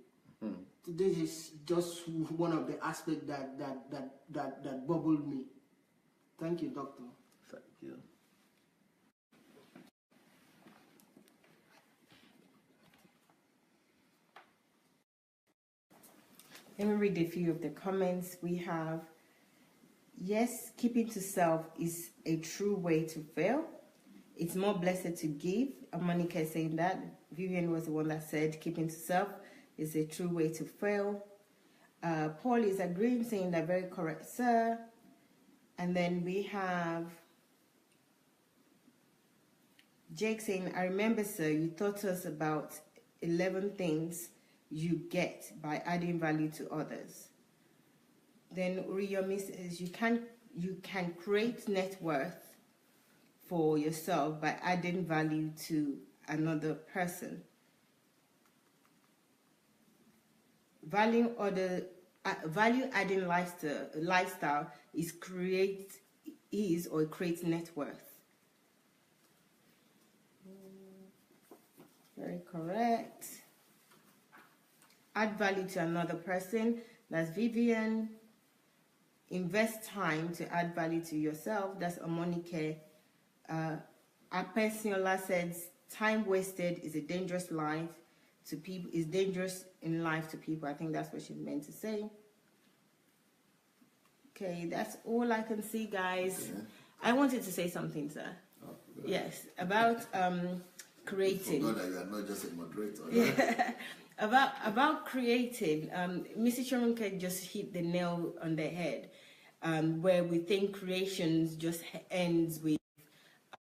This is just one of the aspects that bubbled me. Thank you, Doctor. Thank you. Let me read a few of the comments we have. Yes, keeping to self is a true way to fail. It's more blessed to give. Monica is saying that. Vivian was the one that said keeping to self is a true way to fail. Paul is agreeing, saying that very correct, sir. And then we have Jake saying, I remember, sir, you taught us about 11 things you get by adding value to others. Then Uriyomi says you can create net worth for yourself by adding value to another person. Value adding lifestyle creates net worth. Very correct. Add value to another person. That's Vivian. Invest time to add value to yourself. That's Omonike. Apensiola says time wasted is a dangerous life to people. Is dangerous in life to people. I think that's what she meant to say. Okay, that's all I can see, guys. Yeah. I wanted to say something, sir. Oh, yes, about creating. You forgot that you are not just a moderator. Yeah. About creating, Mrs. Sharonke just hit the nail on the head, where we think creations just ends with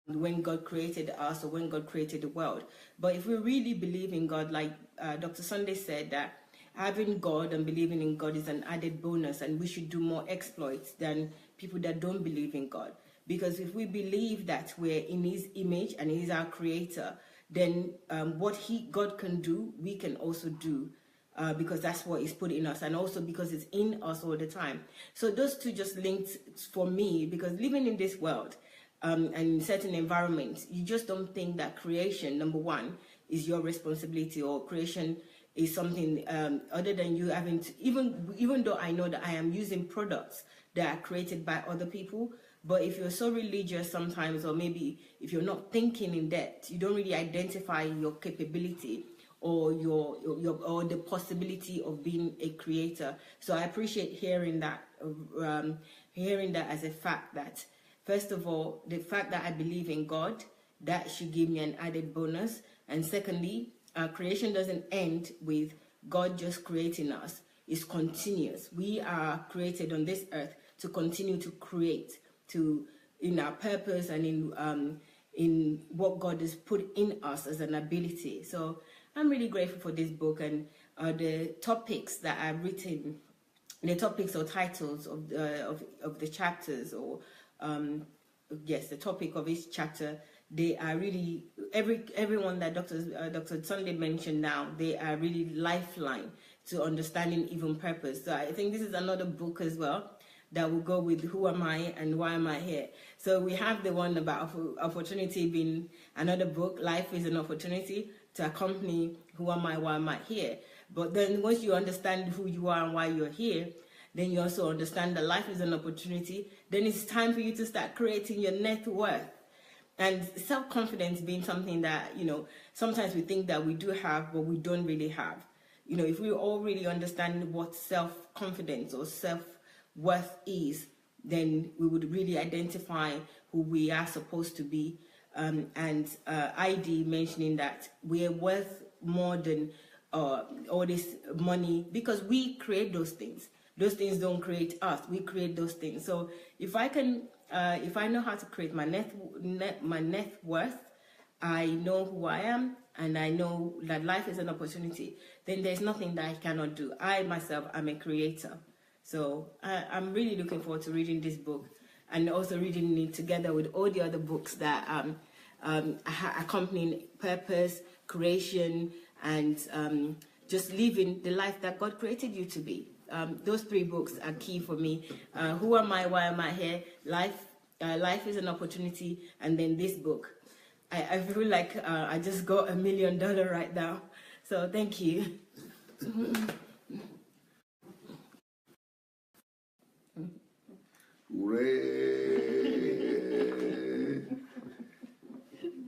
when God created us or when God created the world. But if we really believe in God, like Dr. Sunday said, that having God and believing in God is an added bonus, and we should do more exploits than people that don't believe in God. Because if we believe that we're in His image and He's our creator, then what God can do, we can also do, because that's what is put in us, and also because it's in us all the time. So those two just linked for me, because living in this world and in certain environments, you just don't think that creation, number one, is your responsibility, or creation is something other than you having to, even though I know that I am using products that are created by other people. But if you're so religious sometimes, or maybe if you're not thinking in depth, you don't really identify your capability or your or the possibility of being a creator. So I appreciate hearing that as a fact that, first of all, the fact that I believe in God, that should give me an added bonus. And secondly, creation doesn't end with God just creating us. It's continuous. We are created on this earth to continue to create, in our purpose and in what God has put in us as an ability. So I'm really grateful for this book, and the topics that I've written, the topics or titles of the chapters, or yes, the topic of each chapter they are really, everyone that Dr. Sunday mentioned now, they are really lifeline to understanding even purpose. So I think this is another book as well that will go with who am I and why am I here. So we have the one about opportunity being another book, Life is an Opportunity, to accompany who am I, why am I here. But then once you understand who you are and why you're here, then you also understand that life is an opportunity. Then it's time for you to start creating your net worth. And self-confidence being something that, sometimes we think that we do have, but we don't really have. If we all really understand what self-confidence or self-worth is, then we would really identify who we are supposed to be. ID mentioning that we are worth more than all this money, because we create those things. Those things don't create us. We create those things. So if I know how to create my net worth, I know who I am, and I know that life is an opportunity, then there's nothing that I cannot do. I myself am a creator. So I'm really looking forward to reading this book, and also reading it together with all the other books that accompany purpose, creation, and just living the life that God created you to be. Those 3 books are key for me. Who am I? Why am I here? Life is an Opportunity, and then this book. I feel like I just got $1 million right now. So thank you. Hooray!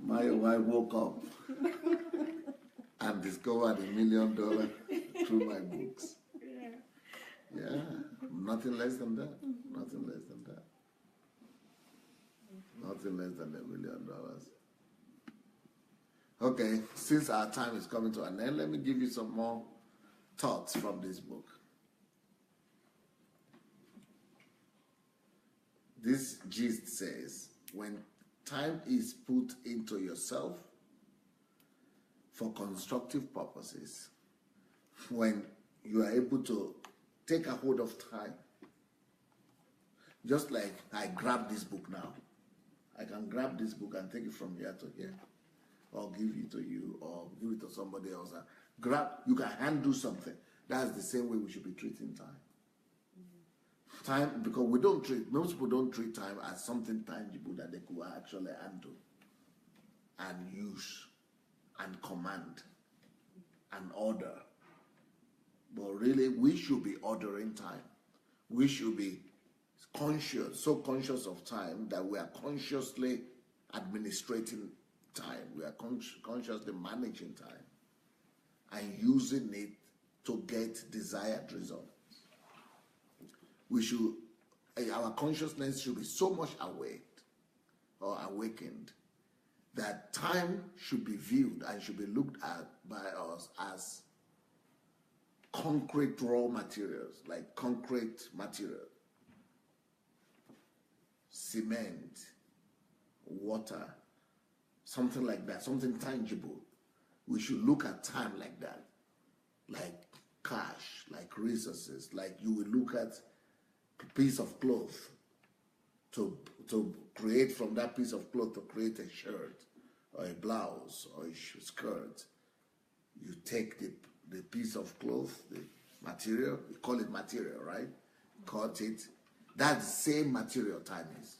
My wife woke up and discovered $1 million through my books. Yeah, nothing less than that. Nothing less than that. Nothing less than $1 million. Okay, since our time is coming to an end, let me give you some more thoughts from this book. This gist says, when time is put into yourself for constructive purposes, when you are able to take a hold of time, just like I grab this book now, I can grab this book and take it from here to here, or give it to you, or give it to somebody else. You can handle something. That's the same way we should be treating time. Time, because most people don't treat time as something tangible that they could actually handle and use and command and order. But really, we should be ordering time. We should be so conscious of time that we are consciously administrating time. We are consciously managing time and using it to get desired results. Our consciousness should be so much awakened that time should be viewed and should be looked at by us as concrete raw materials, like concrete material, cement, water, something like that, something tangible. We should look at time like that, like cash, like resources, like you will look at a piece of cloth to create from that piece of cloth to create a shirt or a blouse or a skirt. You take the piece of cloth, the material, we call it material, right? Cut it. That's the same material time is.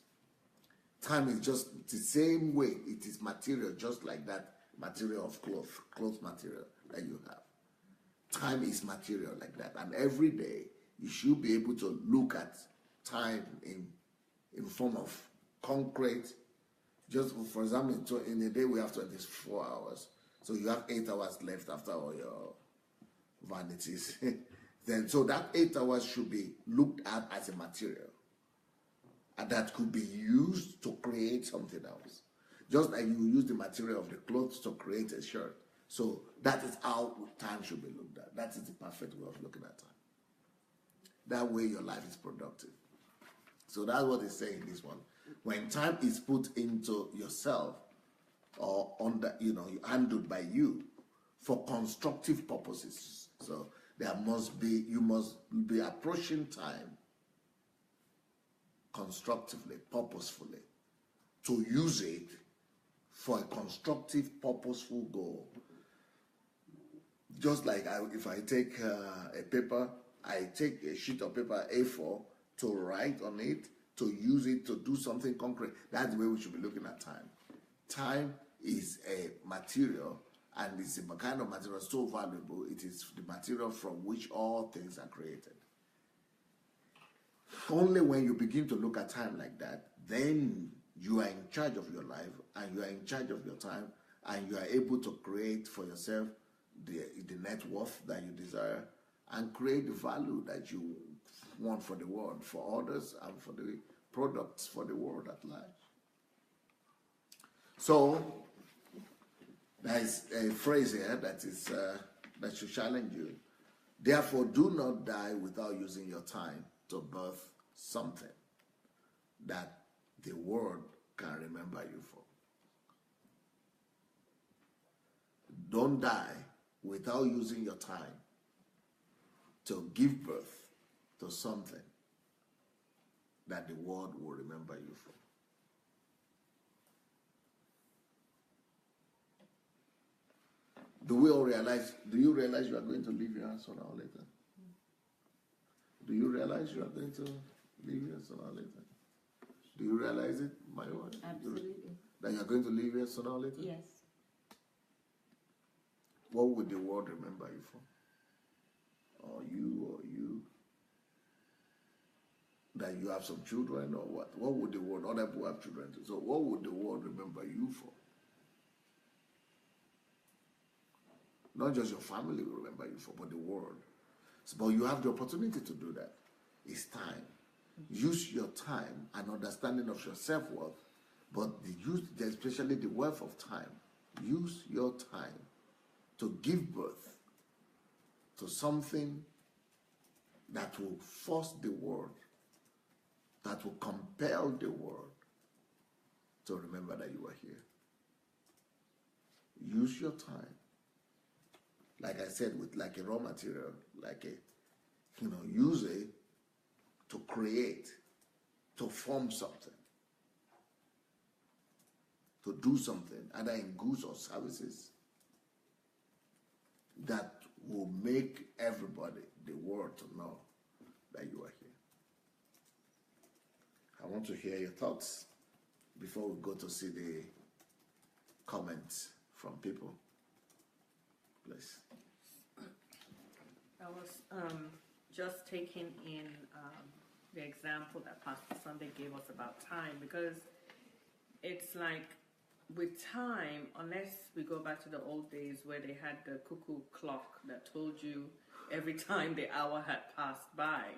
Time is just the same way it is material, just like that material of cloth material that you have. Time is material like that. And every day, you should be able to look at time in form of concrete. Just for example, in a day we have 24 hours. So you have 8 hours left after all your vanities. So that 8 hours should be looked at as a material. And that could be used to create something else. Just like you use the material of the clothes to create a shirt. So that is how time should be looked at. That is the perfect way of looking at time. That way your life is productive. So that's what it's saying in this one. When time is put into yourself or handled by you for constructive purposes. So you must be approaching time constructively, purposefully, to use it for a constructive, purposeful goal. Just like if I take a paper, I take a sheet of paper A4 to write on it, to use it to do something concrete. That's the way we should be looking at time. Time is a material, and it's a kind of material so valuable. It is the material from which all things are created. Only when you begin to look at time like that, then you are in charge of your life, and you are in charge of your time, and you are able to create for yourself the net worth that you desire, and create the value that you want for the world, for others, and for the products for the world at large. So there is a phrase here that is that should challenge you. Therefore, do not die without using your time to birth something that the world can remember you for. Don't die without using your time to give birth to something that the world will remember you for. Do you realize you are going to leave here sooner or later? Do you realize you are going to leave here sooner or later? Do you realize it, my wife? Absolutely. That you are going to leave here sooner or later? Yes. What would the world remember you for? Or you? That you have some children or what? What would the world, other people have children too. So what would the world remember you for? Not just your family will remember you for, but the world. But you have the opportunity to do that. It's time. Use your time and understanding of your self-worth, but especially the worth of time. Use your time to give birth to something that will force the world, that will compel the world to remember that you are here. Use your time. Like I said, with like a raw material, use it to create, to form something, to do something, either in goods or services, that will make everybody, the world, to know that you are here. I want to hear your thoughts before we go to see the comments from people. Please. I was just taking in the example that Pastor Sunday gave us about time, because it's like with time, unless we go back to the old days where they had the cuckoo clock that told you every time the hour had passed by,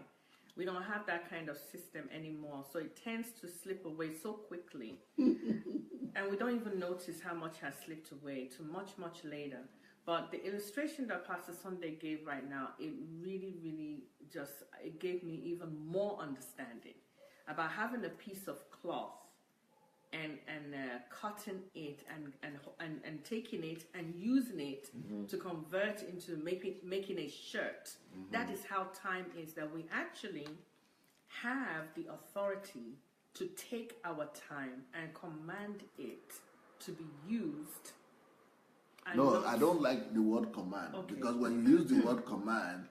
we don't have that kind of system anymore. So it tends to slip away so quickly. And we don't even notice how much has slipped away to much, much later. But the illustration that Pastor Sunday gave right now, it really, really it gave me even more understanding about having a piece of cloth and cutting it and taking it and using it to convert into making a shirt. That is how time is, that we actually have the authority to take our time and command it to be used. No, I don't like the word command, okay, because when you use the word command,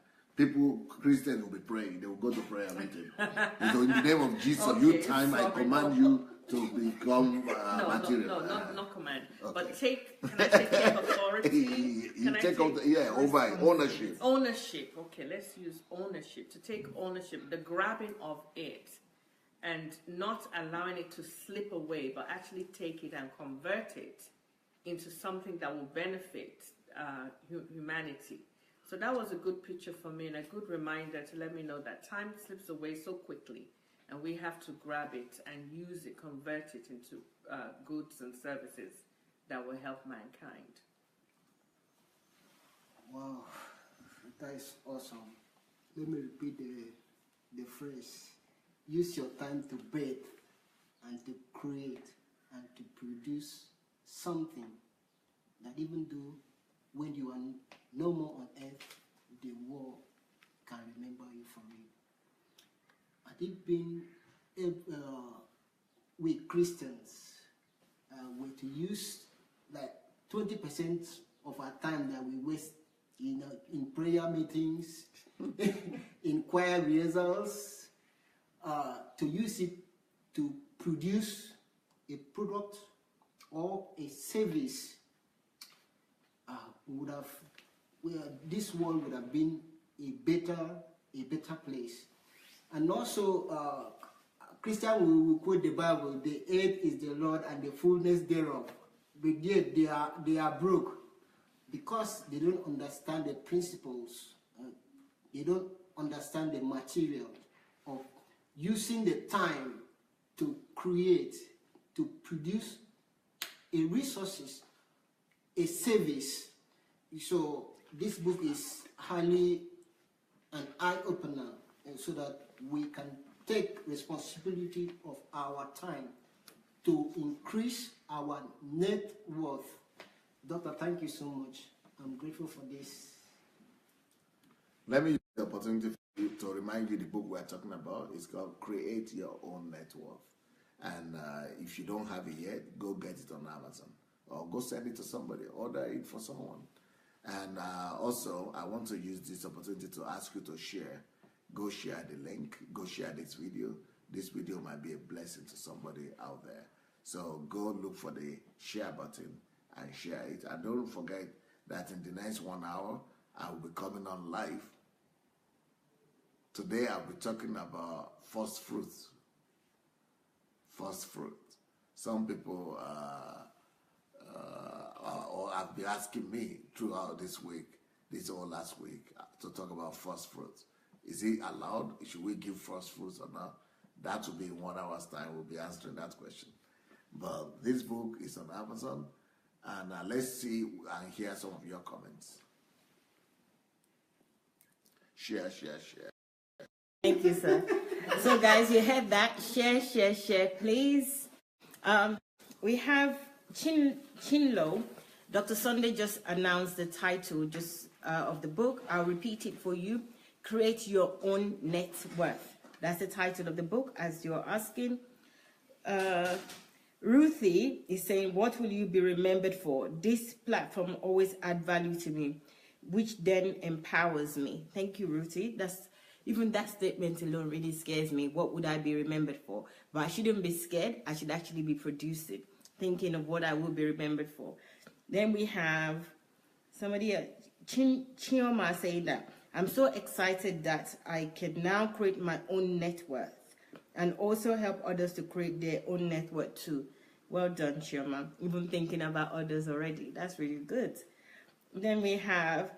Christians will be praying. They will go to prayer meeting. So in the name of Jesus, okay, time, I command you to become material. No, not command. Okay. But can I say take authority? Over ownership. Ownership. Okay, let's use ownership. To take ownership, the grabbing of it, and not allowing it to slip away, but actually take it and convert it into something that will benefit humanity. So that was a good picture for me and a good reminder to let me know that time slips away so quickly, and we have to grab it and use it, convert it into goods and services that will help mankind. Wow, that is awesome. Let me repeat the phrase. Use your time to bathe and to create and to produce something that, even though when you are no more on earth, the world can remember you for it. I think being we Christians, were to use like 20% of our time that we waste in prayer meetings, in choir rehearsals, to use it to produce a product or a service, this world would have been a better place. And also, Christian will quote the Bible: "The earth is the Lord and the fullness thereof." But yet they are broke because they don't understand the principles. They don't understand the material of using the time to create, to produce a resources, a service. So this book is highly an eye-opener, so that we can take responsibility of our time to increase our net worth. Doctor, thank you so much. I'm grateful for this. Let me use the opportunity to remind you the book we're talking about is called Create Your Own Net Worth. And if you don't have it yet, go get it on Amazon or go send it to somebody, order it for someone. And also, I want to use this opportunity to ask you to share. Go share the link, go share this video. This video might be a blessing to somebody out there. So go look for the share button and share it. And don't forget that in the next 1 hour, I will be coming on live. Today, I'll be talking about first fruits. First fruit. Some people have been asking me throughout this week, this or last week, to talk about first fruits. Is it allowed? Should we give first fruits or not? That will be in 1 hour's time. We'll be answering that question. But this book is on Amazon, and let's see and hear some of your comments. Share. Thank you, sir. So, guys, you heard that. Share, please. We have Chinlo. Dr. Sunday just announced the title of the book. I'll repeat it for you. Create Your Own Net Worth. That's the title of the book, as you're asking. Ruthie is saying, what will you be remembered for? This platform always adds value to me, which then empowers me. Thank you, Ruthie. Even that statement alone really scares me. What would I be remembered for? But I shouldn't be scared. I should actually be producing, thinking of what I will be remembered for. Then we have somebody, Chioma, saying that I'm so excited that I can now create my own net worth and also help others to create their own net worth too. Well done, Chioma. Even thinking about others already. That's really good. Then we have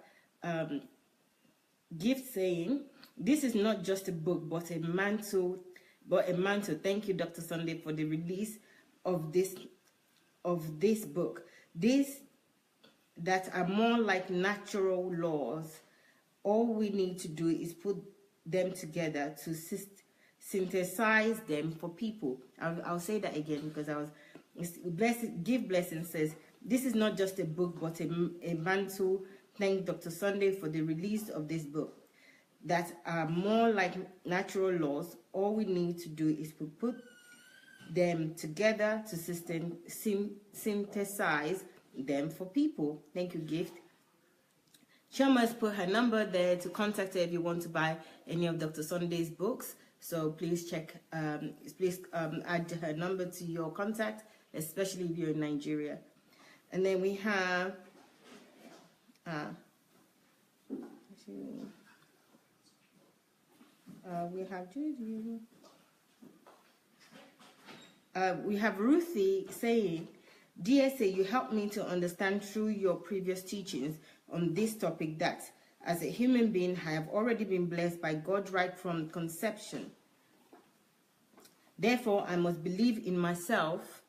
Gift saying, this is not just a book, but a mantle. Thank you, Dr. Sunday, for the release of this book. These that are more like natural laws. All we need to do is put them together to synthesize them for people. I'll say that again because Give Blessing says, this is not just a book, but a mantle. Thank Dr. Sunday for the release of this book that are more like natural laws. All we need to do is to put them together to synthesize them for people. Thank you, Gift. Chiama's put her number there to contact her if you want to buy any of Dr. Sunday's books. So please check, add her number to your contact, especially if you're in Nigeria. And then we have we have Ruthie saying, DSA, you helped me to understand through your previous teachings on this topic that as a human being, I have already been blessed by God right from conception. Therefore, I must believe in myself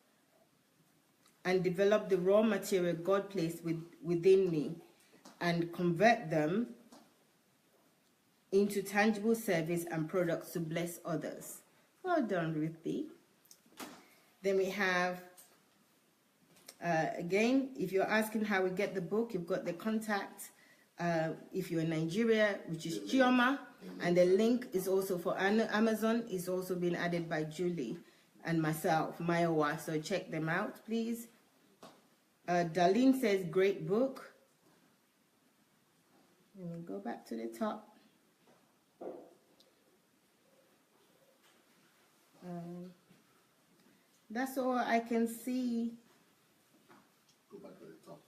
and develop the raw material God placed within me and convert them into tangible service and products to bless others. Well done, Ruthie. Then we have, again, if you're asking how we get the book, you've got the contact. If you're in Nigeria, which is Chioma, and the link is also for Amazon, is also being added by Julie. and myself, Mayowa. So check them out, please. Darlene says, great book. And we'll go back to the top. That's all I can see. Go back to the top.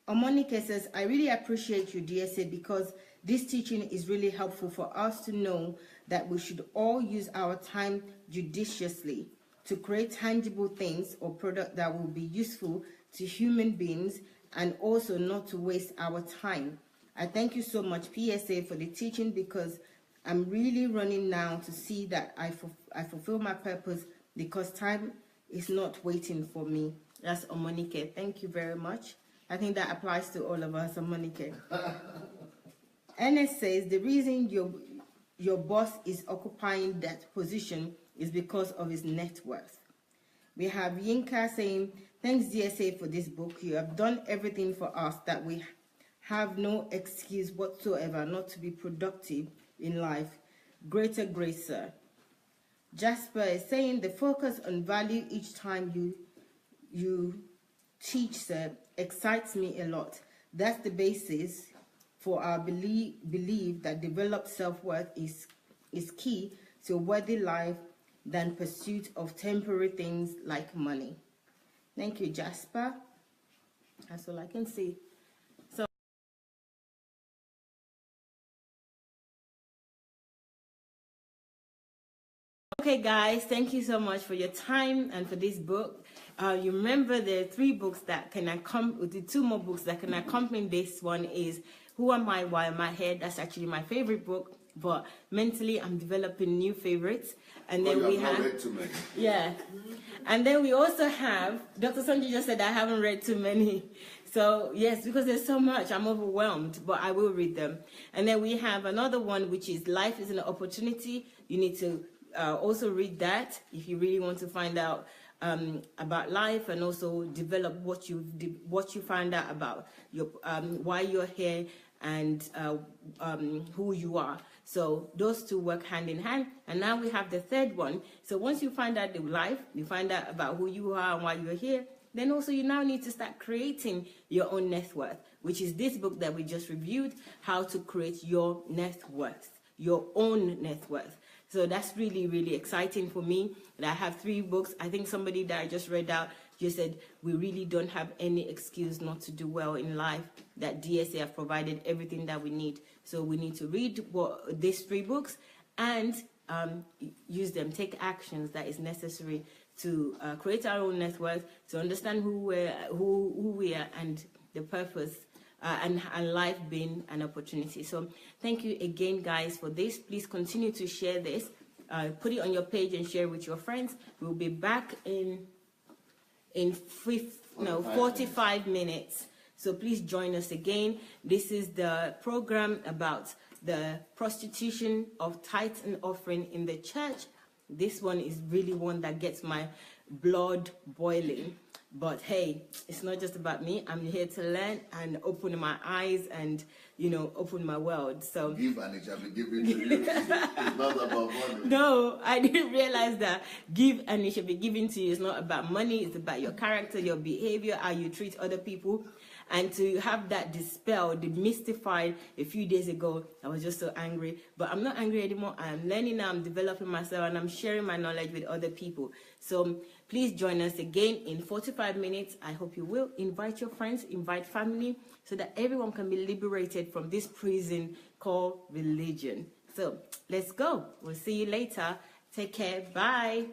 Omonike says, I really appreciate you, DSA, because this teaching is really helpful for us to know that we should all use our time judiciously to create tangible things or products that will be useful to human beings, and also not to waste our time. I thank you so much, PSA, for the teaching, because I'm really running now to see that I fulfill my purpose, because time is not waiting for me. That's Omonike. Thank you very much. I think that applies to all of us, Omonike. Ernest says, the reason your boss is occupying that position is because of his net worth. We have Yinka saying, thanks DSA for this book. You have done everything for us that we have no excuse whatsoever not to be productive in life. Greater grace, sir. Jasper is saying, the focus on value each time you teach, sir, excites me a lot. That's the basis for our belief that developed self-worth is key to a worthy life than pursuit of temporary things like money. Thank you, Jasper. That's all I can see. So, okay, guys, thank you so much for your time and for this book. You remember there are 3 books that can accompany, the 2 more books that can accompany this one is Who Am I, Why Am I Here? That's actually my favorite book, but mentally I'm developing new favorites. And then we have, read too many. Yeah. And then we also have, Dr. Sanjay just said I haven't read too many. So yes, because there's so much, I'm overwhelmed, but I will read them. And then we have another one, which is Life is an Opportunity. You need to also read that if you really want to find out about life, and also develop what you find out about your why you're here and who you are. So those 2 work hand in hand. And now we have the 3rd one. So once you find out the life, you find out about who you are and why you're here, then also you now need to start creating your own net worth, which is this book that we just reviewed, How to Create Your Net Worth, Your Own Net Worth. So that's really, really exciting for me. And I have 3 books. I think somebody that I just read out just said, we really don't have any excuse not to do well in life, that DSA have provided everything that we need. So we need to read these 3 books and use them, take actions that is necessary to create our own net worth, to understand who we are and the purpose, and life being an opportunity. So thank you again, guys, for this. Please continue to share this. Put it on your page and share with your friends. We'll be back in 45 minutes. So please join us again. This is the program about the prostitution of tithes and offering in the church. This one is really one that gets my blood boiling. But hey, it's not just about me. I'm here to learn and open my eyes and, open my world. So give and it shall be given to you. It's not about money. No, I didn't realize that. Give and it shall be given to you. It's not about money. It's about your character, your behavior, how you treat other people. And to have that dispelled, demystified a few days ago, I was just so angry. But I'm not angry anymore. I'm learning now, I'm developing myself, and I'm sharing my knowledge with other people. So please join us again in 45 minutes. I hope you will. Invite your friends, invite family, so that everyone can be liberated from this prison called religion. So let's go. We'll see you later. Take care. Bye.